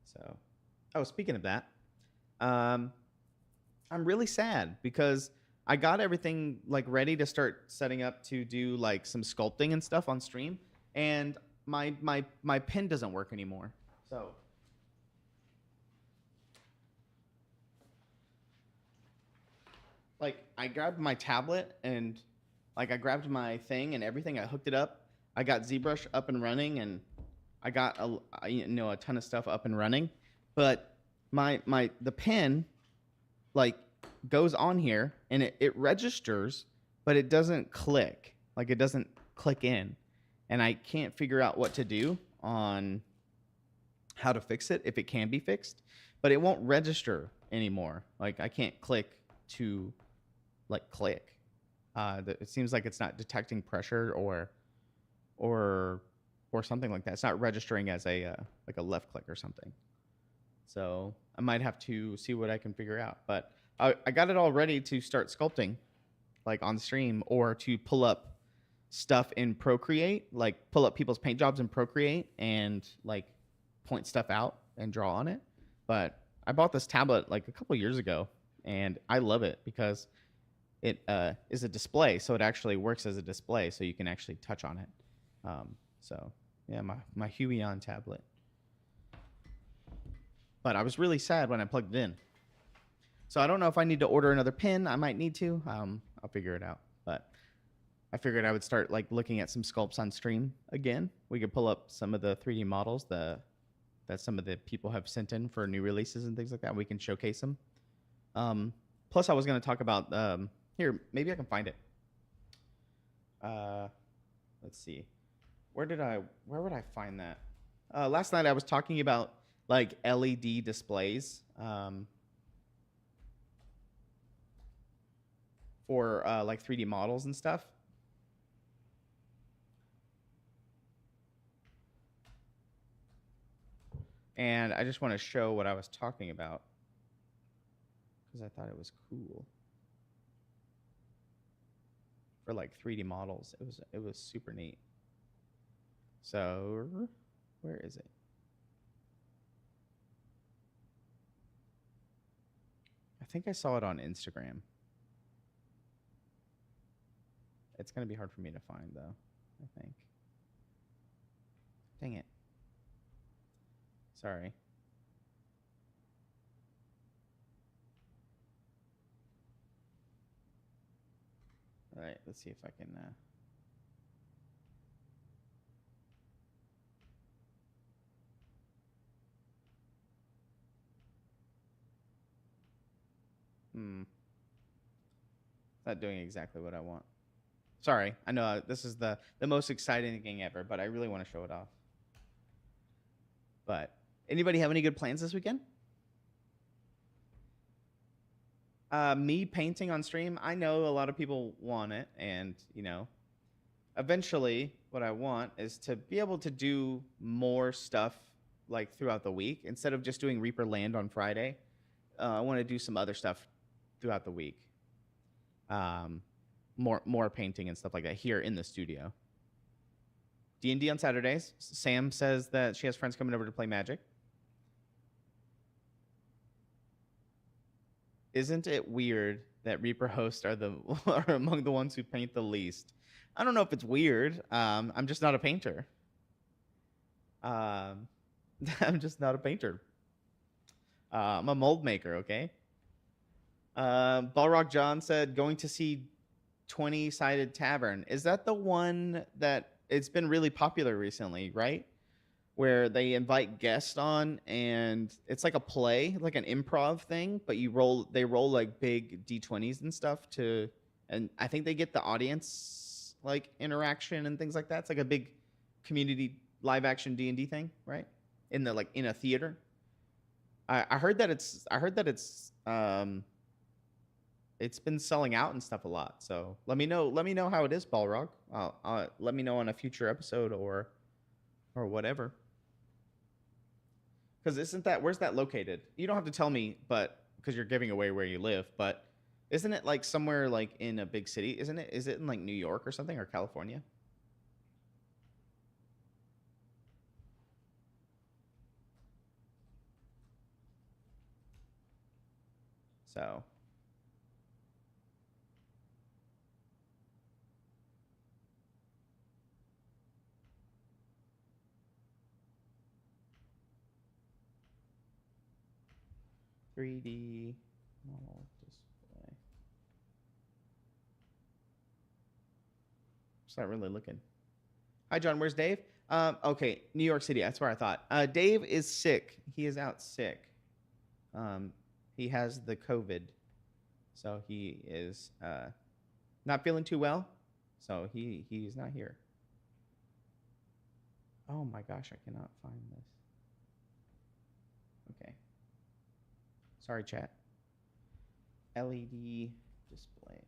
So, oh, speaking of that, I'm really sad because I got everything like ready to start setting up to do like some sculpting and stuff on stream, and my pen doesn't work anymore. So, like, I grabbed my tablet and like I grabbed my thing and everything. I hooked it up. I got ZBrush up and running, and I got a ton of stuff up and running. But the pen like goes on here and it registers, but it doesn't click. Like it doesn't click in, and I can't figure out what to do on how to fix it if it can be fixed. But it won't register anymore. Like I can't click to like click. It seems like it's not detecting pressure or something like that. It's not registering as a like a left click or something. So I might have to see what I can figure out. But I got it all ready to start sculpting, like on stream, or to pull up stuff in Procreate, like pull up people's paint jobs in Procreate and like point stuff out and draw on it. But I bought this tablet like a couple years ago, and I love it because it is a display, so it actually works as a display, so you can actually touch on it. So yeah, my Huion tablet. But I was really sad when I plugged it in. So I don't know if I need to order another pin. I might need to. I'll figure it out. But I figured I would start like looking at some sculpts on stream again. We could pull up some of the 3D models that some of the people have sent in for new releases and things like that. We can showcase them. Plus, I was going to talk about here. Maybe I can find it. Let's see. Where would I find that? Last night I was talking about like LED displays for like 3D models and stuff. And I just want to show what I was talking about because I thought it was cool. For like 3D models, it was super neat. So, where is it? I think I saw it on Instagram. It's going to be hard for me to find, though, I think. Dang it. Sorry. All right, let's see if I can... It's not doing exactly what I want. Sorry, I know this is the most exciting thing ever, but I really want to show it off. But anybody have any good plans this weekend? Me painting on stream, I know a lot of people want it, and you know, eventually what I want is to be able to do more stuff like throughout the week instead of just doing ReaperLand on Friday. I want to do some other stuff throughout the week. More painting and stuff like that here in the studio. D&D on Saturdays. Sam says that she has friends coming over to play Magic. Isn't it weird that Reaper hosts are among the ones who paint the least? I don't know if it's weird. I'm just not a painter. I'm just not a painter. I'm a mold maker, okay? Balrog John said, going to see 20-Sided Tavern. Is that the one that it's been really popular recently, right? Where they invite guests on and it's like a play, like an improv thing, but they roll like big D20s and stuff and I think they get the audience like interaction and things like that. It's like a big community live action D&D thing, right? In a theater. I heard that it's it's been selling out and stuff a lot. So let me know. Let me know how it is, Balrog. Let me know on a future episode or whatever. Because isn't that where's that located? You don't have to tell me, but because you're giving away where you live. But isn't it like somewhere like in a big city? Isn't it? Is it in like New York or something or California? So 3D model display. Just not really looking. Hi, John. Where's Dave? Okay, New York City. That's where I thought. Dave is sick. He is out sick. He has the COVID, so he is not feeling too well. So he's not here. Oh my gosh, I cannot find this. Okay. Sorry, chat. LED display.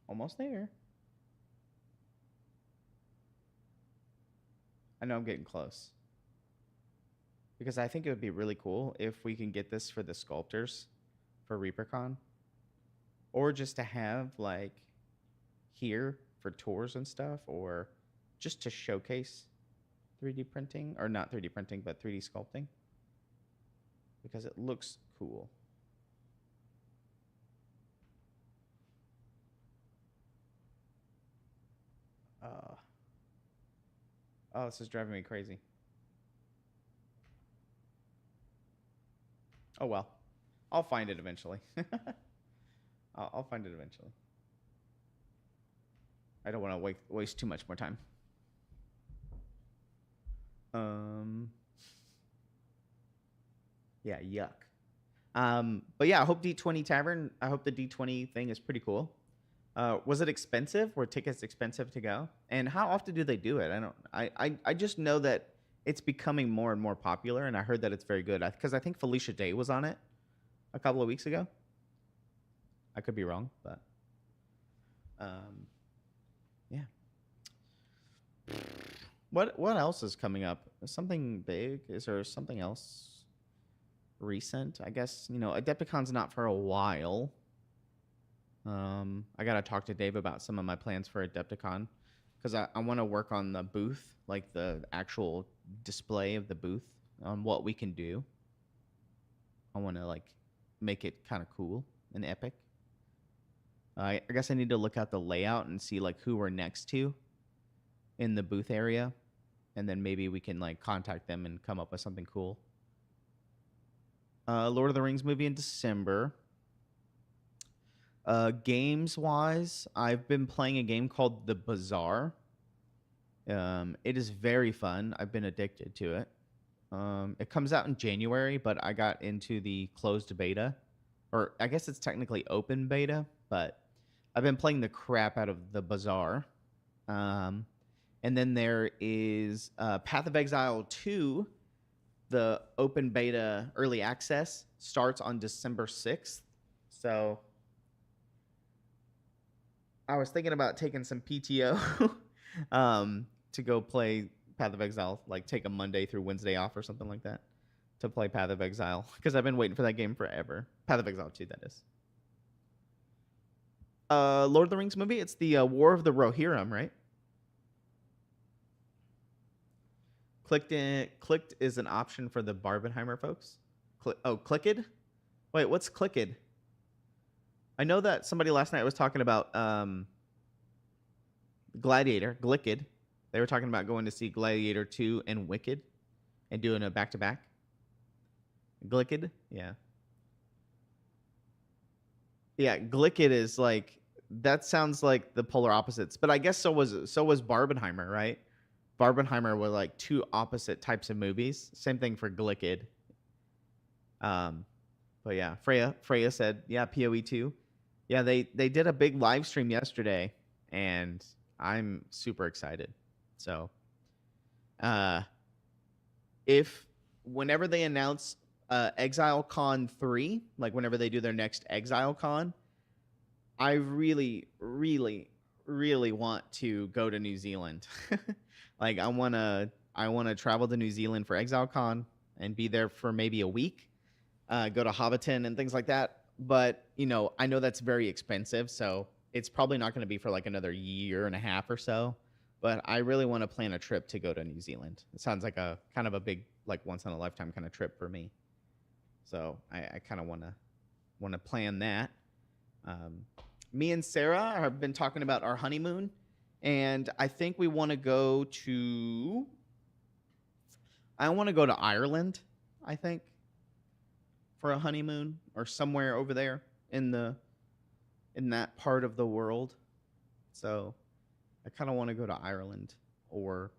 Almost there. I know I'm getting close. Because I think it would be really cool if we can get this for the sculptors for ReaperCon. Or just to have like here for tours and stuff, or just to showcase 3D printing, or not 3D printing, but 3D sculpting. Because it looks cool. Oh, this is driving me crazy. Oh well, I'll find it eventually. I'll find it eventually. I don't want to waste too much more time. Yeah, yuck. But yeah, I hope D20 Tavern. I hope the D20 thing is pretty cool. Was it expensive? Were tickets expensive to go? And how often do they do it? I just know that it's becoming more and more popular, and I heard that it's very good. Because I think Felicia Day was on it a couple of weeks ago. I could be wrong, but yeah. What else is coming up? Something big? Is there something else recent? I guess, Adepticon's not for a while. I gotta talk to Dave about some of my plans for Adepticon, because I want to work on the booth, like the actual display of the booth, on what we can do. I want to like make it kind of cool and epic. I guess I need to look at the layout and see like who we're next to in the booth area, and then maybe we can like contact them and come up with something cool. Lord of the Rings movie in December. Games wise, I've been playing a game called The Bazaar. It is very fun. I've been addicted to it. It comes out in January, but I got into the closed beta, or I guess it's technically open beta, but I've been playing the crap out of The Bazaar. And then there is Path of Exile 2. The open beta early access starts on December 6th. So I was thinking about taking some PTO to go play Path of Exile, like take a Monday through Wednesday off or something like that to play Path of Exile, because I've been waiting for that game forever. Path of Exile 2, that is. Lord of the Rings movie, it's the War of the Rohirrim, right? Clicked is an option for the Barbenheimer folks. Clicked? Wait, what's Clicked? I know that somebody last night was talking about Gladiator, Glicked. They were talking about going to see Gladiator 2 and Wicked and doing a back-to-back. Glicked? Yeah. Yeah, Glicked is like, that sounds like the polar opposites. But I guess so was Barbenheimer, right? Barbenheimer were like two opposite types of movies. Same thing for Glicked. But yeah, Freya said, yeah, PoE 2. Yeah, they did a big live stream yesterday, and I'm super excited. So, uh, if whenever they announce ExileCon 3, like whenever they do their next ExileCon, I really, really, really want to go to New Zealand. Like I wanna travel to New Zealand for ExileCon and be there for maybe a week. Go to Hobbiton and things like that. But I know that's very expensive, so it's probably not going to be for like another year and a half or so. But I really want to plan a trip to go to New Zealand. It sounds like a kind of a big, like once in a lifetime kind of trip for me. So I kind of want to plan that. Um, Me and Sarah have been talking about our honeymoon, and I think we want to go to. I want to go to Ireland. I think for a honeymoon or somewhere over there in that part of the world. So I kind of want to go to Ireland or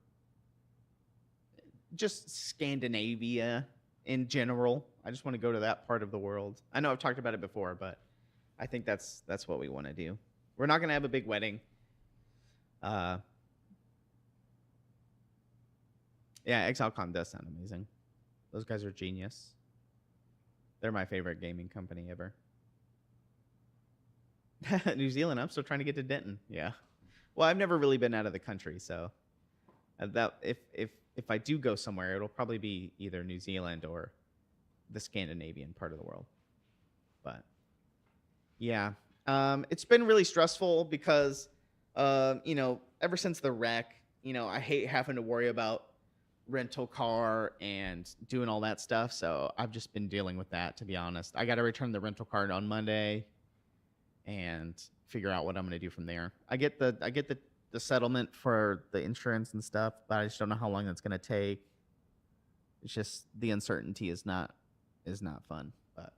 just Scandinavia in general. I just want to go to that part of the world. I know I've talked about it before, but I think that's what we want to do. We're not going to have a big wedding. Yeah, ExileCon does sound amazing. Those guys are genius. They're my favorite gaming company ever. New Zealand. I'm still trying to get to Denton. Yeah. Well, I've never really been out of the country, so that if I do go somewhere, it'll probably be either New Zealand or the Scandinavian part of the world. But yeah, it's been really stressful because ever since the wreck, I hate having to worry about rental car and doing all that stuff. So I've just been dealing with that, to be honest. I got to return the rental car on Monday and figure out what I'm going to do from there. I get the settlement for the insurance and stuff, but I just don't know how long that's going to take. It's just the uncertainty is not fun, but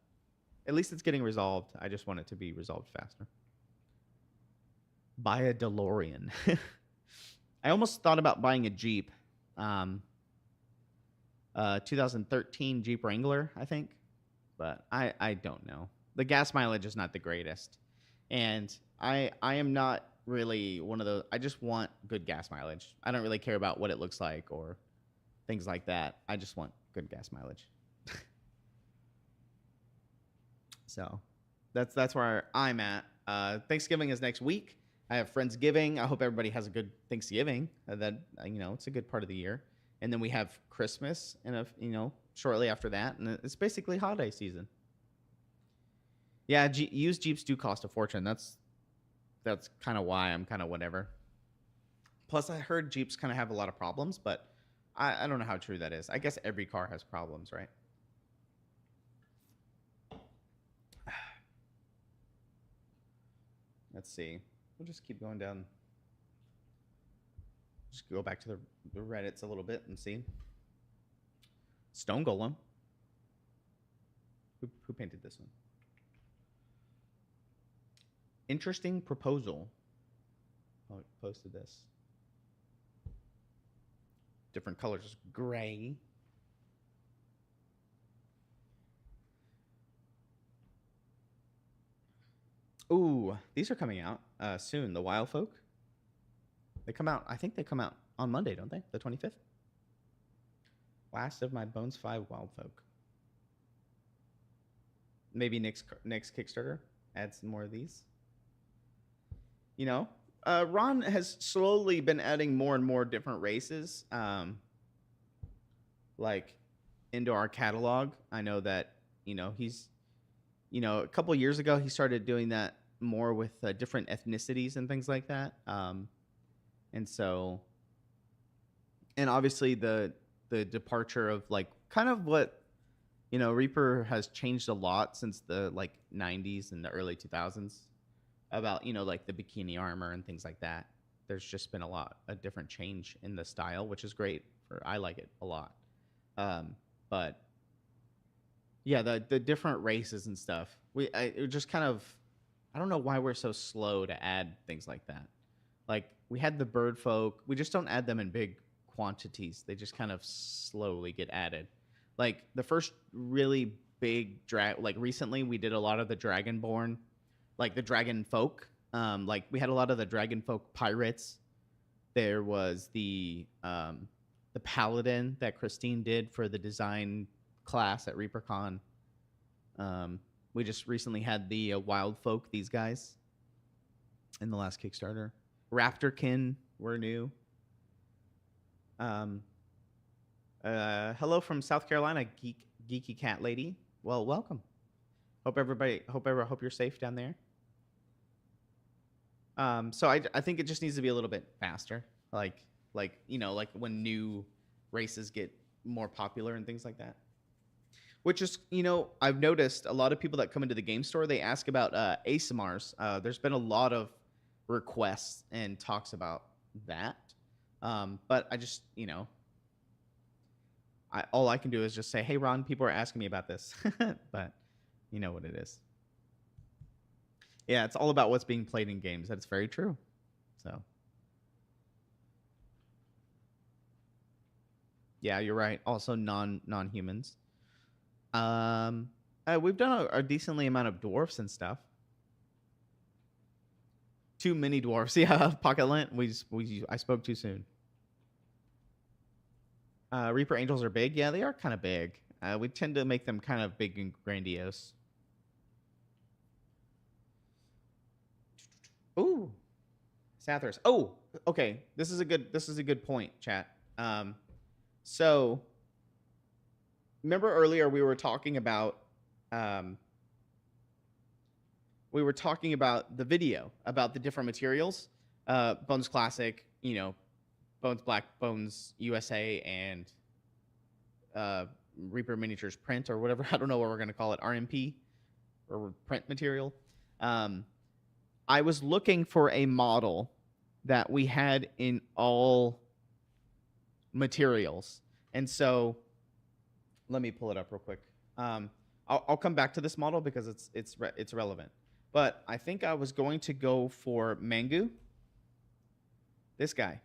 at least it's getting resolved. I just want it to be resolved faster. Buy a DeLorean. I almost thought about buying a Jeep. 2013 Jeep Wrangler, I think, but I don't know. The gas mileage is not the greatest, and I am not really one of those. I just want good gas mileage. I don't really care about what it looks like or things like that. I just want good gas mileage. So that's where I'm at. Thanksgiving is next week. I have Friendsgiving. I hope everybody has a good Thanksgiving. It's a good part of the year. And then we have Christmas, and shortly after that, and it's basically holiday season. Yeah, used Jeeps do cost a fortune. That's kind of why I'm kind of whatever. Plus, I heard Jeeps kind of have a lot of problems, but I don't know how true that is. I guess every car has problems, right? Let's see. We'll just keep going down. Just go back to the Reddits a little bit and see. Stone Golem. Who painted this one? Interesting proposal. Oh, it posted this. Different colors. Gray. Ooh, these are coming out soon. The Wild Folk. They come out. I think they come out on Monday, don't they? The 25th. Last of My Bones 5 Wild Folk. Maybe next Kickstarter add some more of these. Ron has slowly been adding more and more different races, like into our catalog. I know that he's a couple years ago he started doing that more with different ethnicities and things like that. And obviously the departure of like kind of what Reaper has changed a lot since the like 90s and the early 2000s about like the bikini armor and things like that. There's just been a different change in the style, which is great. I like it a lot. But yeah, the different races and stuff. It just kind of, I don't know why we're so slow to add things like that. Like we had the bird folk. We just don't add them in big quantities. They just kind of slowly get added. Like the first really big like recently we did a lot of the Dragonborn, like the Dragon folk. Like we had a lot of the Dragon folk pirates There was the Paladin that Christine did for the design class at ReaperCon. We just recently had the Wild Folk, these guys, in the last Kickstarter. Raptorkin were new. Hello from South Carolina, Geeky Cat Lady. Well, welcome. Hope you're safe down there. So I think it just needs to be a little bit faster, like when new races get more popular and things like that. Which is, I've noticed a lot of people that come into the game store, they ask about ASMRs. There's been a lot of requests and talks about that. But I just, all I can do is just say, hey, Ron, people are asking me about this. But you know what it is. Yeah, it's all about what's being played in games. That's very true. So, yeah, you're right. Also, non-humans. We've done a decently amount of dwarfs and stuff. 2 mini dwarfs. Yeah, Pocket Lint. I spoke too soon. Reaper Angels are big. Yeah, they are kind of big. We tend to make them kind of big and grandiose. Ooh, Sathras. Oh, okay. This is a good point, chat. So remember earlier we were talking about the video about the different materials, Bones Classic, Bones Black, Bones USA, and Reaper Miniatures Print or whatever. I don't know what we're gonna call it, RMP or print material. I was looking for a model that we had in all materials, and so let me pull it up real quick. I'll come back to this model because it's relevant. But I think I was going to go for Mangu. This guy.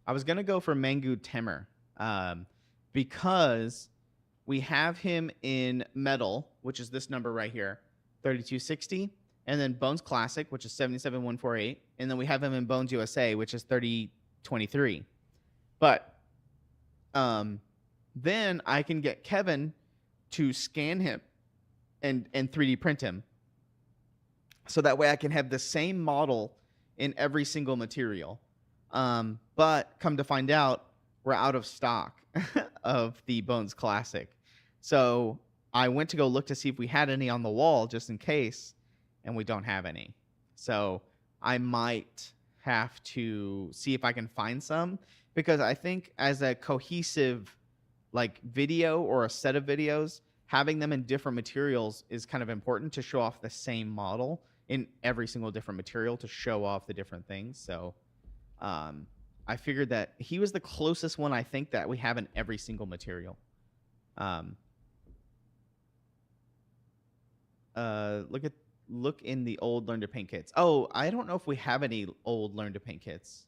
I was gonna go for Mangu Temer because we have him in metal, which is this number right here, 3260, and then Bones Classic, which is 77148, and then we have him in Bones USA, which is 3023. But then I can get Kevin to scan him and 3D print him, so that way I can have the same model in every single material. But come to find out, we're out of stock of the Bones Classic. So I went to go look to see if we had any on the wall just in case, and we don't have any. So I might have to see if I can find some, because I think as a cohesive video or a set of videos, having them in different materials is kind of important to show off the same model in every single different material to show off the different things. So I figured that he was the closest one I think that we have in every single material. Look in the old Learn to Paint kits. Oh, I don't know if we have any old Learn to Paint kits,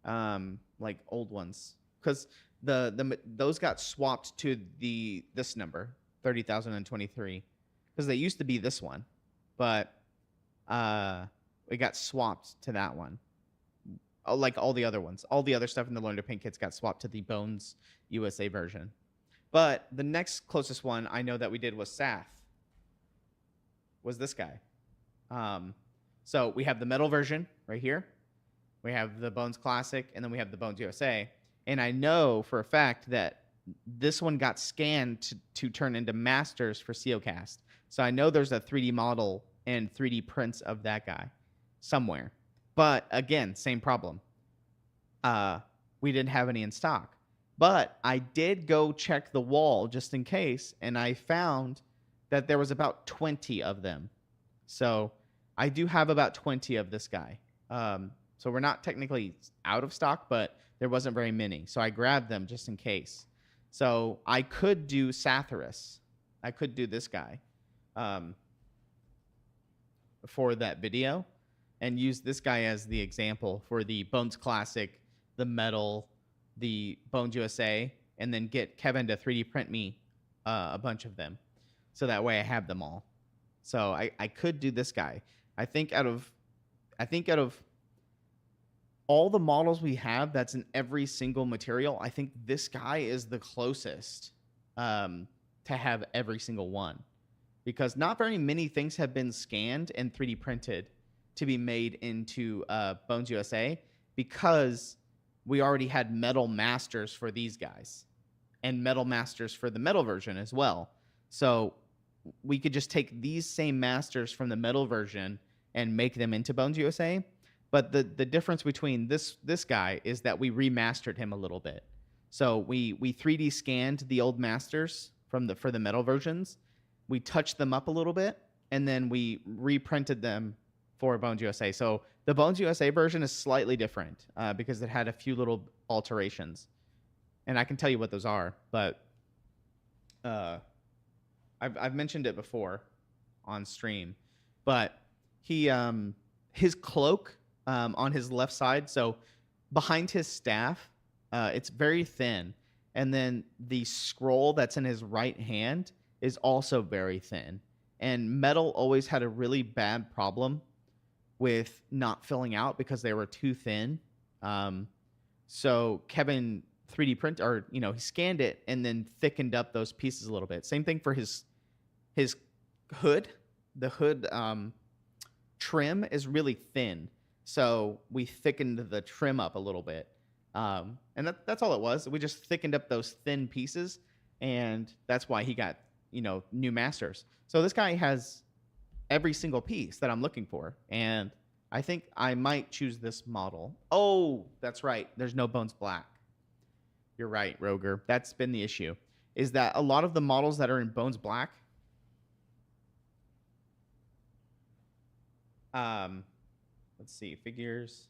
like old ones, because those got swapped to this number 30,023, because they used to be this one, but it got swapped to that one. Like all the other ones, all the other stuff in the Learn to Paint kits got swapped to the Bones USA version. But the next closest one I know that we did was Sath. Was this guy. So we have the metal version right here. We have the Bones Classic, and then we have the Bones USA. And I know for a fact that this one got scanned to turn into masters for Seocast. So I know there's a 3D model and 3D prints of that guy somewhere. But again, same problem. We didn't have any in stock. But I did go check the wall just in case, and I found that there was about 20 of them. So I do have about 20 of this guy. So we're not technically out of stock, but there wasn't very many. So I grabbed them just in case. So I could do Sathras. I could do this guy for that video and use this guy as the example for the Bones Classic, the metal, the Bones USA, and then get Kevin to 3D print me a bunch of them. So that way I have them all. So I could do this guy. I think out of all the models we have that's in every single material, I think this guy is the closest to have every single one, because not very many things have been scanned and 3D printed to be made into Bones USA, because we already had metal masters for these guys and metal masters for the metal version as well. So we could just take these same masters from the metal version and make them into Bones USA. But the difference between this guy is that we remastered him a little bit. So we 3D scanned the old masters for the metal versions. We touched them up a little bit, and then we reprinted them for Bones USA. So the Bones USA version is slightly different because it had a few little alterations, and I can tell you what those are. But I've mentioned it before on stream. But he his cloak on his left side, so behind his staff, it's very thin, and then the scroll that's in his right hand is also very thin. And metal always had a really bad problem with not filling out because they were too thin. So Kevin 3D print, or he scanned it and then thickened up those pieces a little bit. Same thing for his hood. The hood trim is really thin, so we thickened the trim up a little bit. And that's all it was. We just thickened up those thin pieces, and that's why he got new masters. So this guy has every single piece that I'm looking for, and I think I might choose this model. Oh, that's right. There's no Bones Black. You're right, Roger. That's been the issue, is that a lot of the models that are in Bones Black, let's see, figures,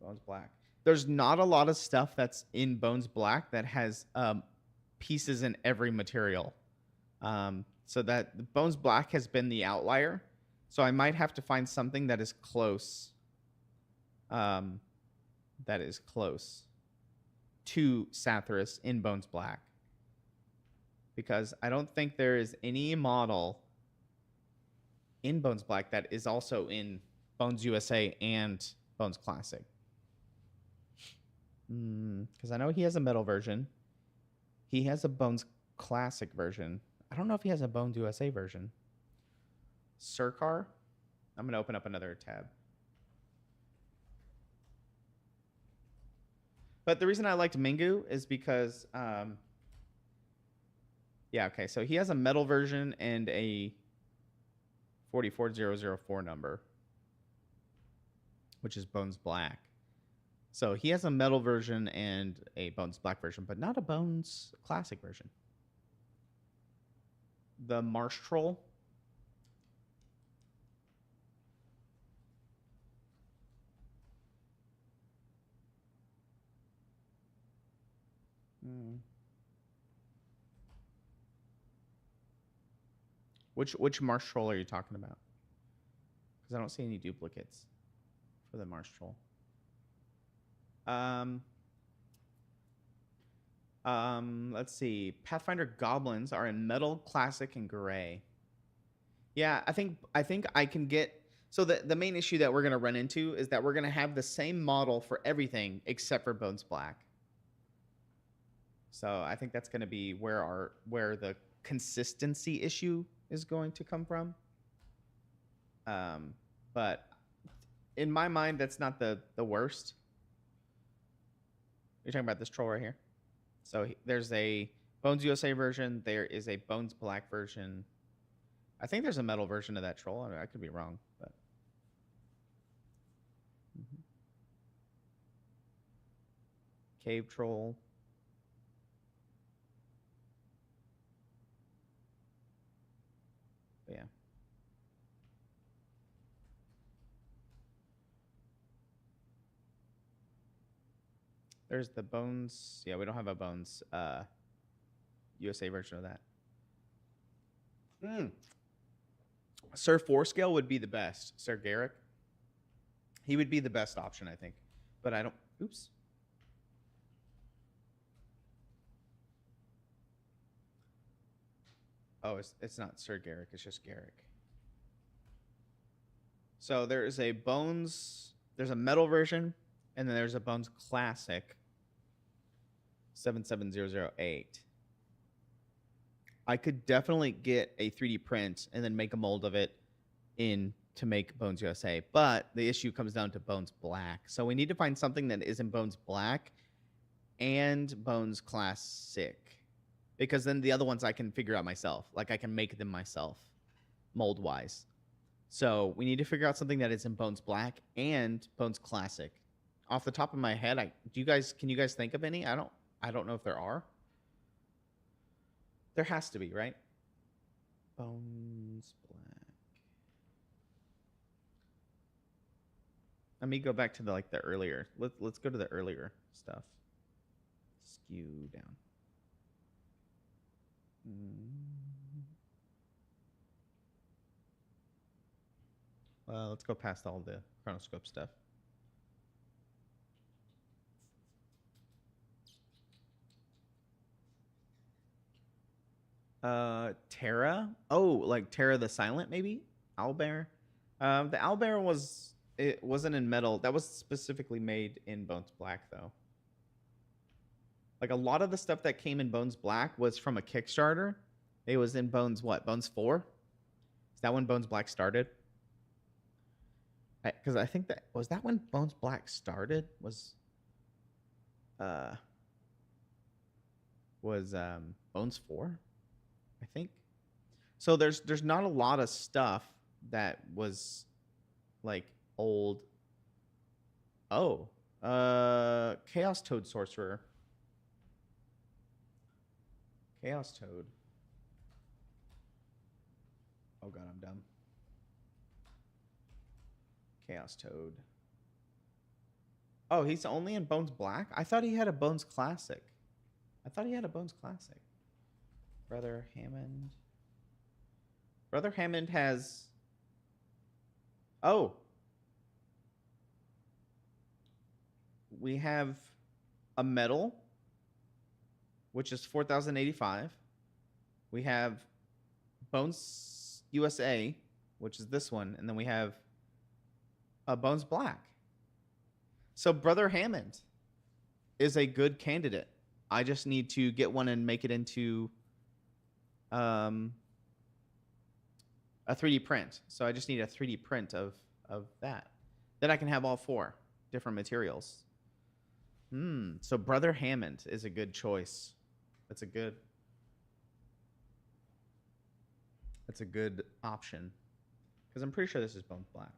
Bones Black. There's not a lot of stuff that's in Bones Black that has pieces in every material. So that the Bones Black has been the outlier. So I might have to find something that is close. That is close to Sathras in Bones Black, because I don't think there is any model in Bones Black that is also in Bones USA and Bones Classic. Because I know he has a metal version. He has a Bones Classic version. I don't know if he has a Bones USA version. Surcar. I'm going to open up another tab. But the reason I liked Mingu is because, yeah, okay, so he has a metal version and a 44004 number, which is Bones Black. So he has a metal version and a Bones Black version, but not a Bones Classic version. The Marsh Troll. Which Marsh Troll are you talking about? Because I don't see any duplicates for the Marsh Troll. Let's see. Pathfinder goblins are in metal, classic, and gray. Yeah, I think I can get. So the main issue that we're gonna run into is that we're gonna have the same model for everything except for Bones Black. So I think that's gonna be where the consistency issue is going to come from. But in my mind, that's not the worst. You're talking about this troll right here. So there's a Bones USA version. There is a Bones Black version. I think there's a metal version of that troll. I could be wrong, but cave troll. But yeah. There's the Bones. Yeah, we don't have a Bones USA version of that. Sir Forescale would be the best. Sir Garrick. He would be the best option, I think. But I don't... Oops. Oh, it's not Sir Garrick. It's just Garrick. So there is a Bones there's a metal version, and then there's a Bones Classic 77008. I could definitely get a 3D print and then make a mold of it in to make Bones USA, but the issue comes down to Bones Black. So we need to find something that isn't Bones Black and Bones Classic, because then the other ones I can figure out myself. Like I can make them myself, mold wise. So we need to figure out something that is in Bones Black and Bones Classic. Off the top of my head, can you guys think of any? I don't know if there are. There has to be, right? Bones Black. Let me go back to the earlier. Let's go to the earlier stuff. Skew down. Well, let's go past all the chronoscope stuff. Terra. Oh, like Terra the Silent, maybe? Owlbear. The Owlbear wasn't in metal. That was specifically made in Bones Black, though. Like a lot of the stuff that came in Bones Black was from a Kickstarter. It was in Bones what? Bones 4? Is that when Bones Black started? Because I think that was that when Bones Black started. Was Bones 4? I think. So there's not a lot of stuff that was like old. Oh, Chaos Toad Sorcerer. Chaos Toad. Oh god, I'm dumb. Chaos Toad. Oh, he's only in Bones Black? I thought he had a Bones Classic. Brother Hammond. Brother Hammond has... Oh. We have a metal, which is 4,085. We have Bones USA, which is this one. And then we have Bones Black. So Brother Hammond is a good candidate. I just need to get one and make it into a 3D print. So I just need a 3D print of that. Then I can have all 4 different materials. So Brother Hammond is a good choice. That's a good option. Because I'm pretty sure this is Bones Black.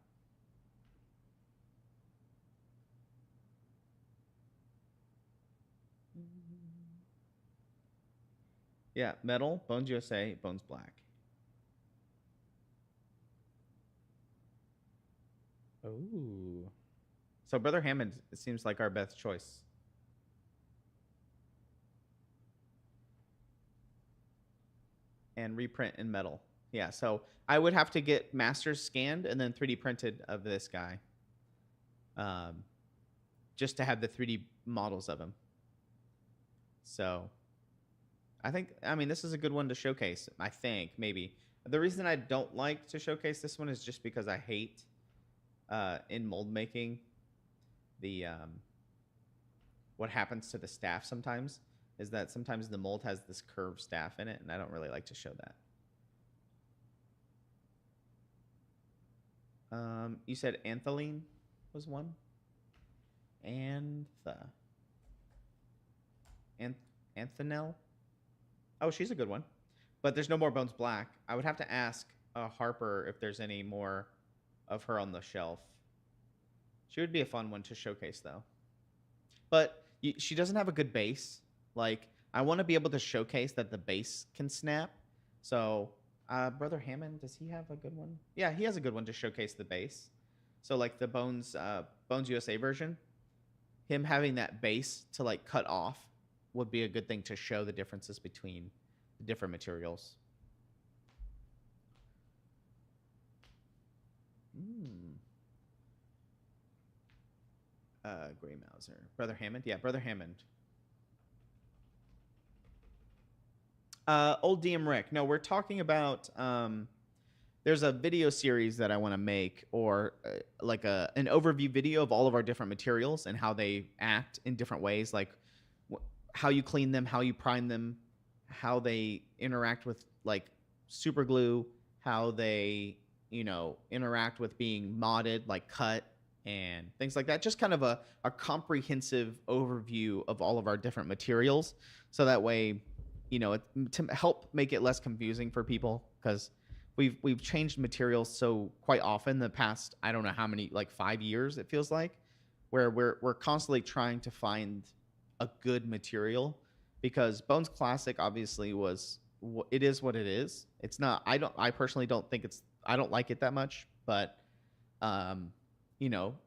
Yeah, metal, Bones USA, Bones Black. Oh. So Brother Hammond seems like our best choice. And reprint in metal. Yeah, so I would have to get masters scanned and then 3D printed of this guy. Just to have the 3D models of him. So I mean, this is a good one to showcase, I think, maybe. The reason I don't like to showcase this one is just because I hate in mold making what happens to the staff sometimes is that sometimes the mold has this curved staff in it, and I don't really like to show that. You said Anthaline was one? Anthanel? Oh, she's a good one. But there's no more Bones Black. I would have to ask Harper if there's any more of her on the shelf. She would be a fun one to showcase, though. But she doesn't have a good base. Like, I want to be able to showcase that the base can snap. So, Brother Hammond, does he have a good one? Yeah, he has a good one to showcase the base. So, like the Bones USA version, him having that base to, like, cut off would be a good thing to show the differences between the different materials. Gray Mouser. Brother Hammond? Yeah, Brother Hammond. Old DM Rick. No, we're talking about there's a video series that I want to make, or like an overview video of all of our different materials and how they act in different ways, like how you clean them, how you prime them, how they interact with like super glue, how they, interact with being modded, like cut and things like that. Just kind of a comprehensive overview of all of our different materials. So that way, to help make it less confusing for people, because we've changed materials so quite often the past, I don't know how many, like 5 years it feels like, where we're constantly trying to find a good material, because Bones Classic obviously it is what it is. It's not, I personally don't think I don't like it that much, but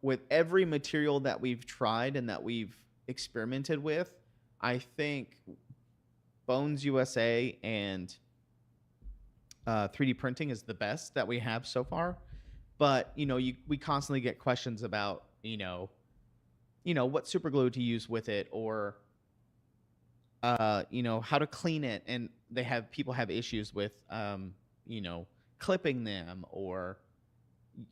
with every material that we've tried and that we've experimented with, I think Bones USA and 3D printing is the best that we have so far. But we constantly get questions about what super glue to use with it, or how to clean it, and people have issues with clipping them or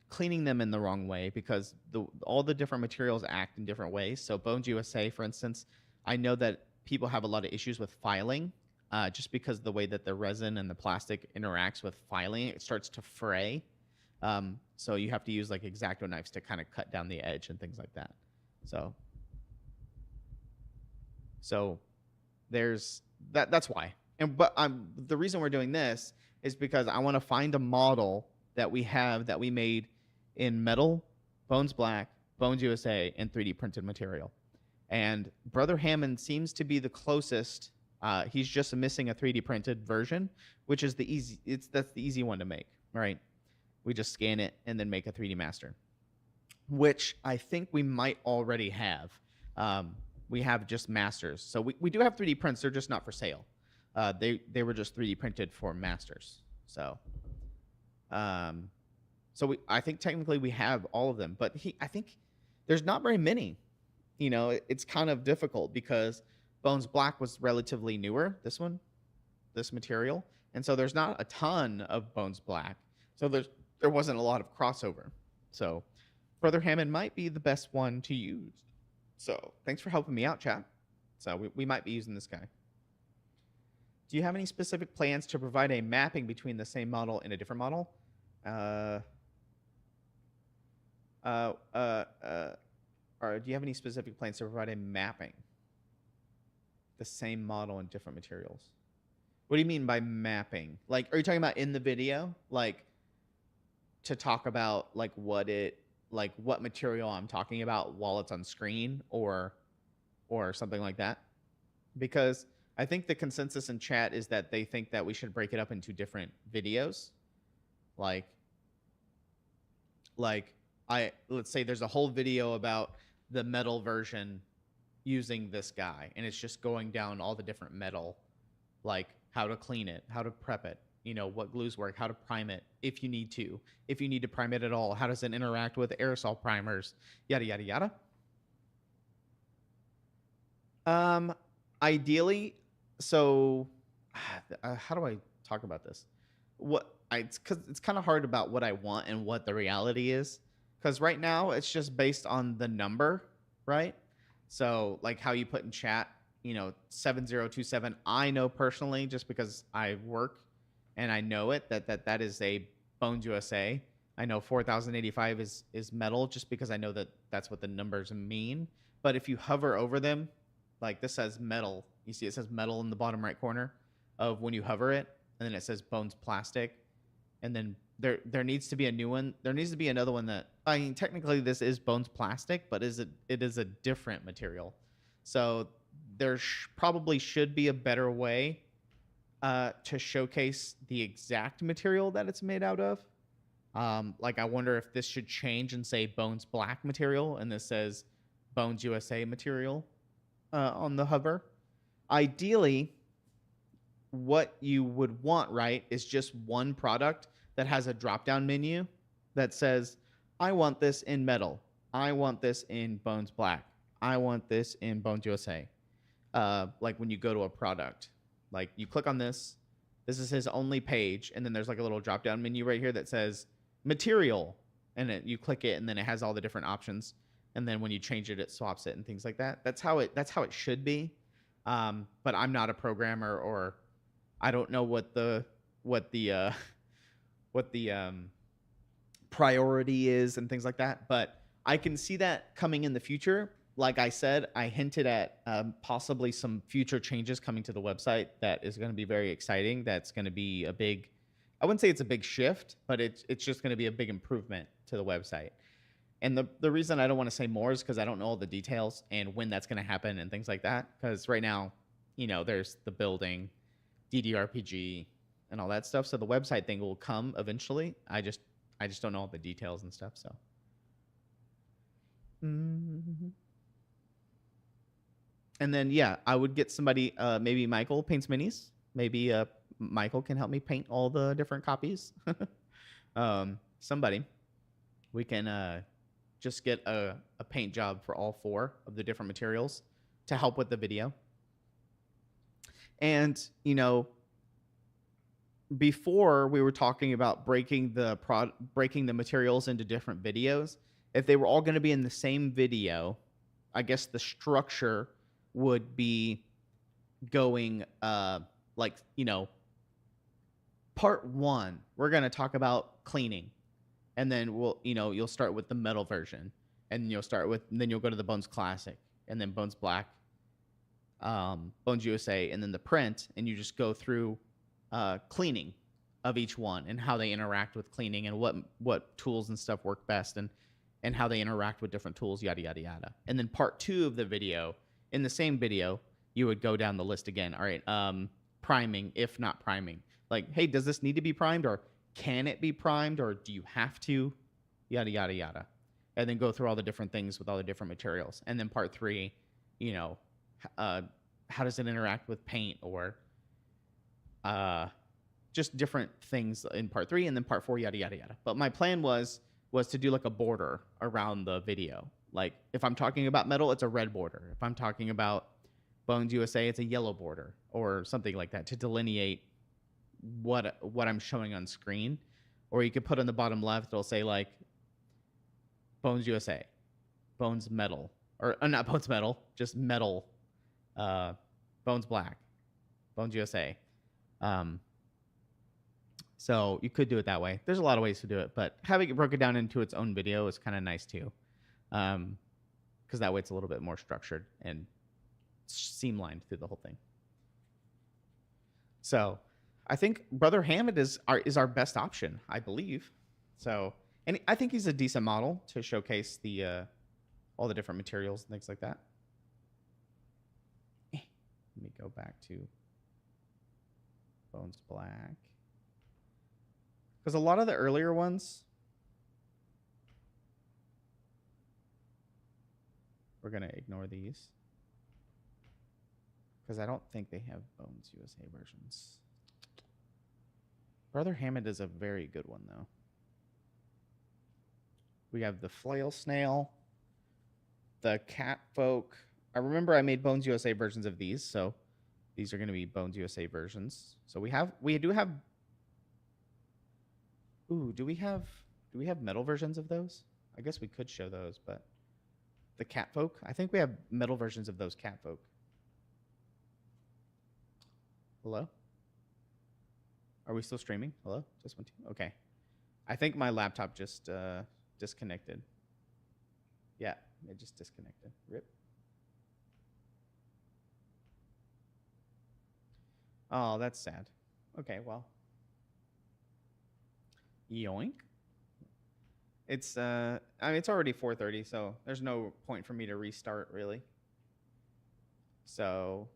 cleaning them in the wrong way, because all the different materials act in different ways. So Bones USA, for instance, I know that people have a lot of issues with filing, just because the way that the resin and the plastic interacts with filing, it starts to fray. So you have to use like X-Acto knives to kind of cut down the edge and things like that. So there's that. That's why. But the reason we're doing this is because I want to find a model that we made in metal, Bones Black, Bones USA, and 3D printed material. And Brother Hammond seems to be the closest. He's just missing a 3D printed version, which is that's the easy one to make, right? We just scan it and then make a 3D master, which I think we might already have. We have just masters. So we do have 3D prints. They're just not for sale. They were just 3D printed for masters. So I think technically we have all of them, but I think there's not very many. It's kind of difficult because Bones Black was relatively newer, this material. And so there's not a ton of Bones Black. So there wasn't a lot of crossover. So Brother Hammond might be the best one to use. So thanks for helping me out, chat. So we might be using this guy. Do you have any specific plans to provide a mapping between the same model and a different model? Or do you have any specific plans to provide a mapping? The same model and different materials. What do you mean by mapping? Like, are you talking about in the video? Like, to talk about like what material I'm talking about while it's on screen, or something like that? Because I think the consensus in chat is that they think that we should break it up into different videos. Let's say there's a whole video about the metal version using this guy, and it's just going down all the different metal, like how to clean it, how to prep it, what glues work, how to prime it if you need to prime it at all, how does it interact with aerosol primers, yada yada yada. Ideally, so how do I talk about this? It's kind of hard about what I want and what the reality is, because right now it's just based on the number, right? So like how you put in chat, 7027. I know personally, just because I work and I know it, that is a Bones USA. I know 4085 is metal, just because I know that that's what the numbers mean. But if you hover over them, like this says metal. You see it says metal in the bottom right corner of when you hover it, and then it says Bones Plastic. And then there needs to be a new one. There needs to be another one that, I mean, technically this is Bones Plastic, but it is a different material. So there probably should be a better way to showcase the exact material that it's made out of. Like I wonder if this should change and say Bones Black material, and this says Bones USA material on the hover. Ideally, what you would want, right, is just one product that has a drop-down menu that says, I want this in metal. I want this in Bones Black. I want this in Bones USA. Like when you go to a product, like you click on this, This is his only page, and then there's like a little drop down menu right here that says material, and you click it, and then it has all the different options. And then when you change it, it swaps it and things like that. That's how it should be. But I'm not a programmer, or I don't know what the priority is and things like that. But I can see that coming in the future. Like I said, I hinted at possibly some future changes coming to the website that is going to be very exciting. That's going to be a big, I wouldn't say it's a big shift, but it's just going to be a big improvement to the website. And the reason I don't want to say more is because I don't know all the details and when that's going to happen and things like that. Because right now, there's the building, DDRPG, and all that stuff. So the website thing will come eventually. I just don't know all the details and stuff. So. Mm-hmm. And then, yeah, I would get somebody, maybe Michael paints minis. Maybe Michael can help me paint all the different copies. Somebody. We can just get a paint job for all 4 of the different materials to help with the video. And, before we were talking about breaking the materials into different videos. If they were all going to be in the same video, I guess the structure would be going part 1, we're going to talk about cleaning, and then you'll start with the metal version, and then you'll go to the Bones Classic, and then Bones Black, Bones USA, and then the print, and you just go through cleaning of each one and how they interact with cleaning and what tools and stuff work best, and how they interact with different tools, yada yada yada. And then part 2 of the video, in the same video, you would go down the list again. All right, priming, if not priming. Like, hey, does this need to be primed, or can it be primed, or do you have to? Yada, yada, yada. And then go through all the different things with all the different materials. And then part 3, how does it interact with paint, or just different things in part 3, and then part 4, yada, yada, yada. But my plan was to do like a border around the video. Like, if I'm talking about metal, it's a red border. If I'm talking about Bones USA, it's a yellow border, or something like that, to delineate what I'm showing on screen. Or you could put on the bottom left, it'll say like Bones USA, Bones Metal, or not Bones Metal, just Metal, Bones Black, Bones USA. So you could do it that way. There's a lot of ways to do it, but having it broken down into its own video is kind of nice too. Because that way it's a little bit more structured and streamlined through the whole thing. So I think Brother Hammond is our best option, I believe. So, and I think he's a decent model to showcase the all the different materials and things like that. Let me go back to Bones Black. Because a lot of the earlier ones, we're going to ignore these, because I don't think they have Bones USA versions. Brother Hammond is a very good one, though. We have the Flail Snail, the Cat Folk. I remember I made Bones USA versions of these, so these are going to be Bones USA versions. So we do have. Ooh, do we have metal versions of those? I guess we could show those, but the Cat Folk, I think we have metal versions of those Cat Folk. Hello? Are we still streaming? Hello? Just 1, 2. Okay. I think my laptop just disconnected. Yeah, it just disconnected. Rip. Oh, that's sad. Okay, well. Yoink. It's it's already 4:30, so there's no point for me to restart really. So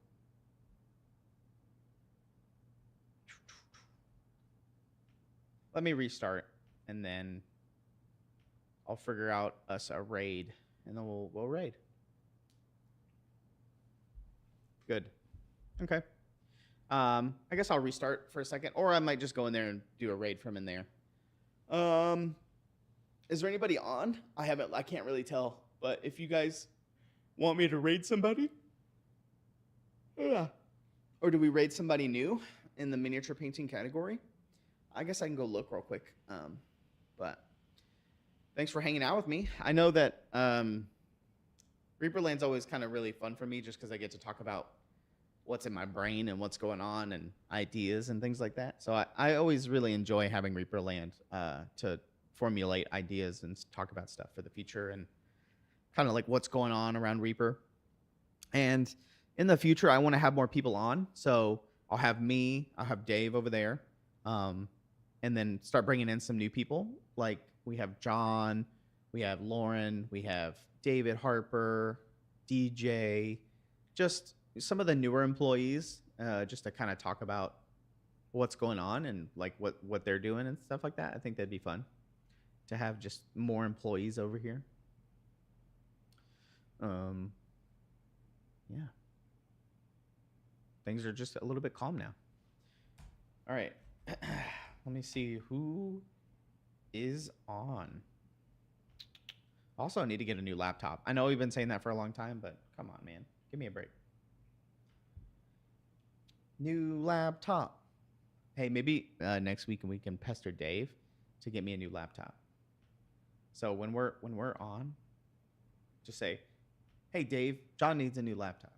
let me restart, and then I'll figure out us a raid, and then we'll raid. Good. Okay. I guess I'll restart for a second, or I might just go in there and do a raid from in there. Is there anybody on? I can't really tell, but if you guys want me to raid somebody, yeah. Or do we raid somebody new? in the miniature painting category. I guess I can go look real quick. But thanks for hanging out with me. I know that ReaperLand's always kind of really fun for me just because I get to talk about what's in my brain and what's going on and ideas and things like that. So I always really enjoy having ReaperLand to formulate ideas and talk about stuff for the future and kind of like what's going on around Reaper. And in the future, I want to have more people on. So I'll have Dave over there, and then start bringing in some new people. Like we have John, we have Lauren, we have David Harper, DJ, just some of the newer employees, just to kind of talk about what's going on and like what they're doing and stuff like that. I think that'd be fun to have just more employees over here. Yeah. Things are just a little bit calm now. All right. Let me see who is on. Also, I need to get a new laptop. I know we've been saying that for a long time, but come on, man. Give me a break. New laptop. Hey, maybe next week we can pester Dave to get me a new laptop. So when we're on, just say, "Hey, Dave, John needs a new laptop."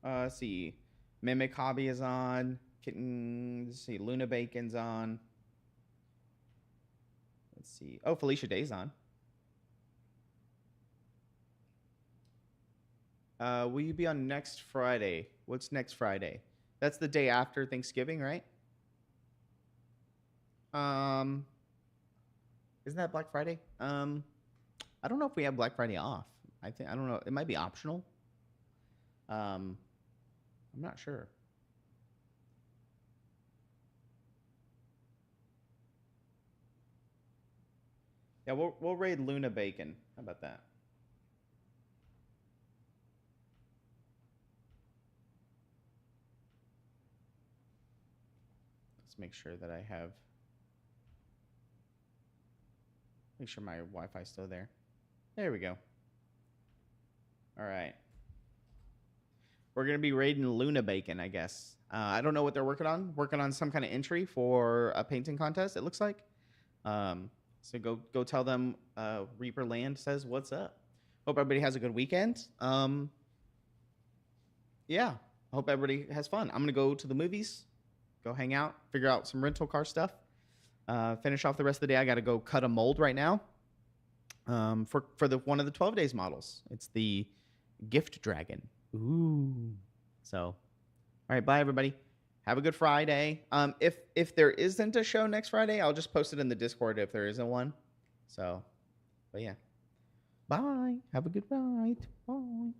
Let's see. Mimic Hobby is on. Kitten. Let's see. Luna Bacon's on. Let's see. Oh, Felicia Day's on. Will you be on next Friday? What's next Friday? That's the day after Thanksgiving, right? Isn't that Black Friday? I don't know if we have Black Friday off. I don't know. It might be optional. I'm not sure. Yeah, we'll raid Luna Bacon. How about that? Let's make sure that I have. Make sure my Wi-Fi's still there. There we go. All right. We're going to be raiding Luna Bacon, I guess. I don't know what they're working on. Working on some kind of entry for a painting contest, it looks like. So go tell them ReaperLand says what's up. Hope everybody has a good weekend. Yeah, I hope everybody has fun. I'm going to go to the movies, go hang out, figure out some rental car stuff. Finish off the rest of the day. I got to go cut a mold right now for one of the 12 days models. It's the Gift Dragon. Ooh. So, all right, bye everybody. Have a good Friday. If there isn't a show next Friday, I'll just post it in the Discord if there isn't one. So, but yeah. Bye. Have a good night. Bye.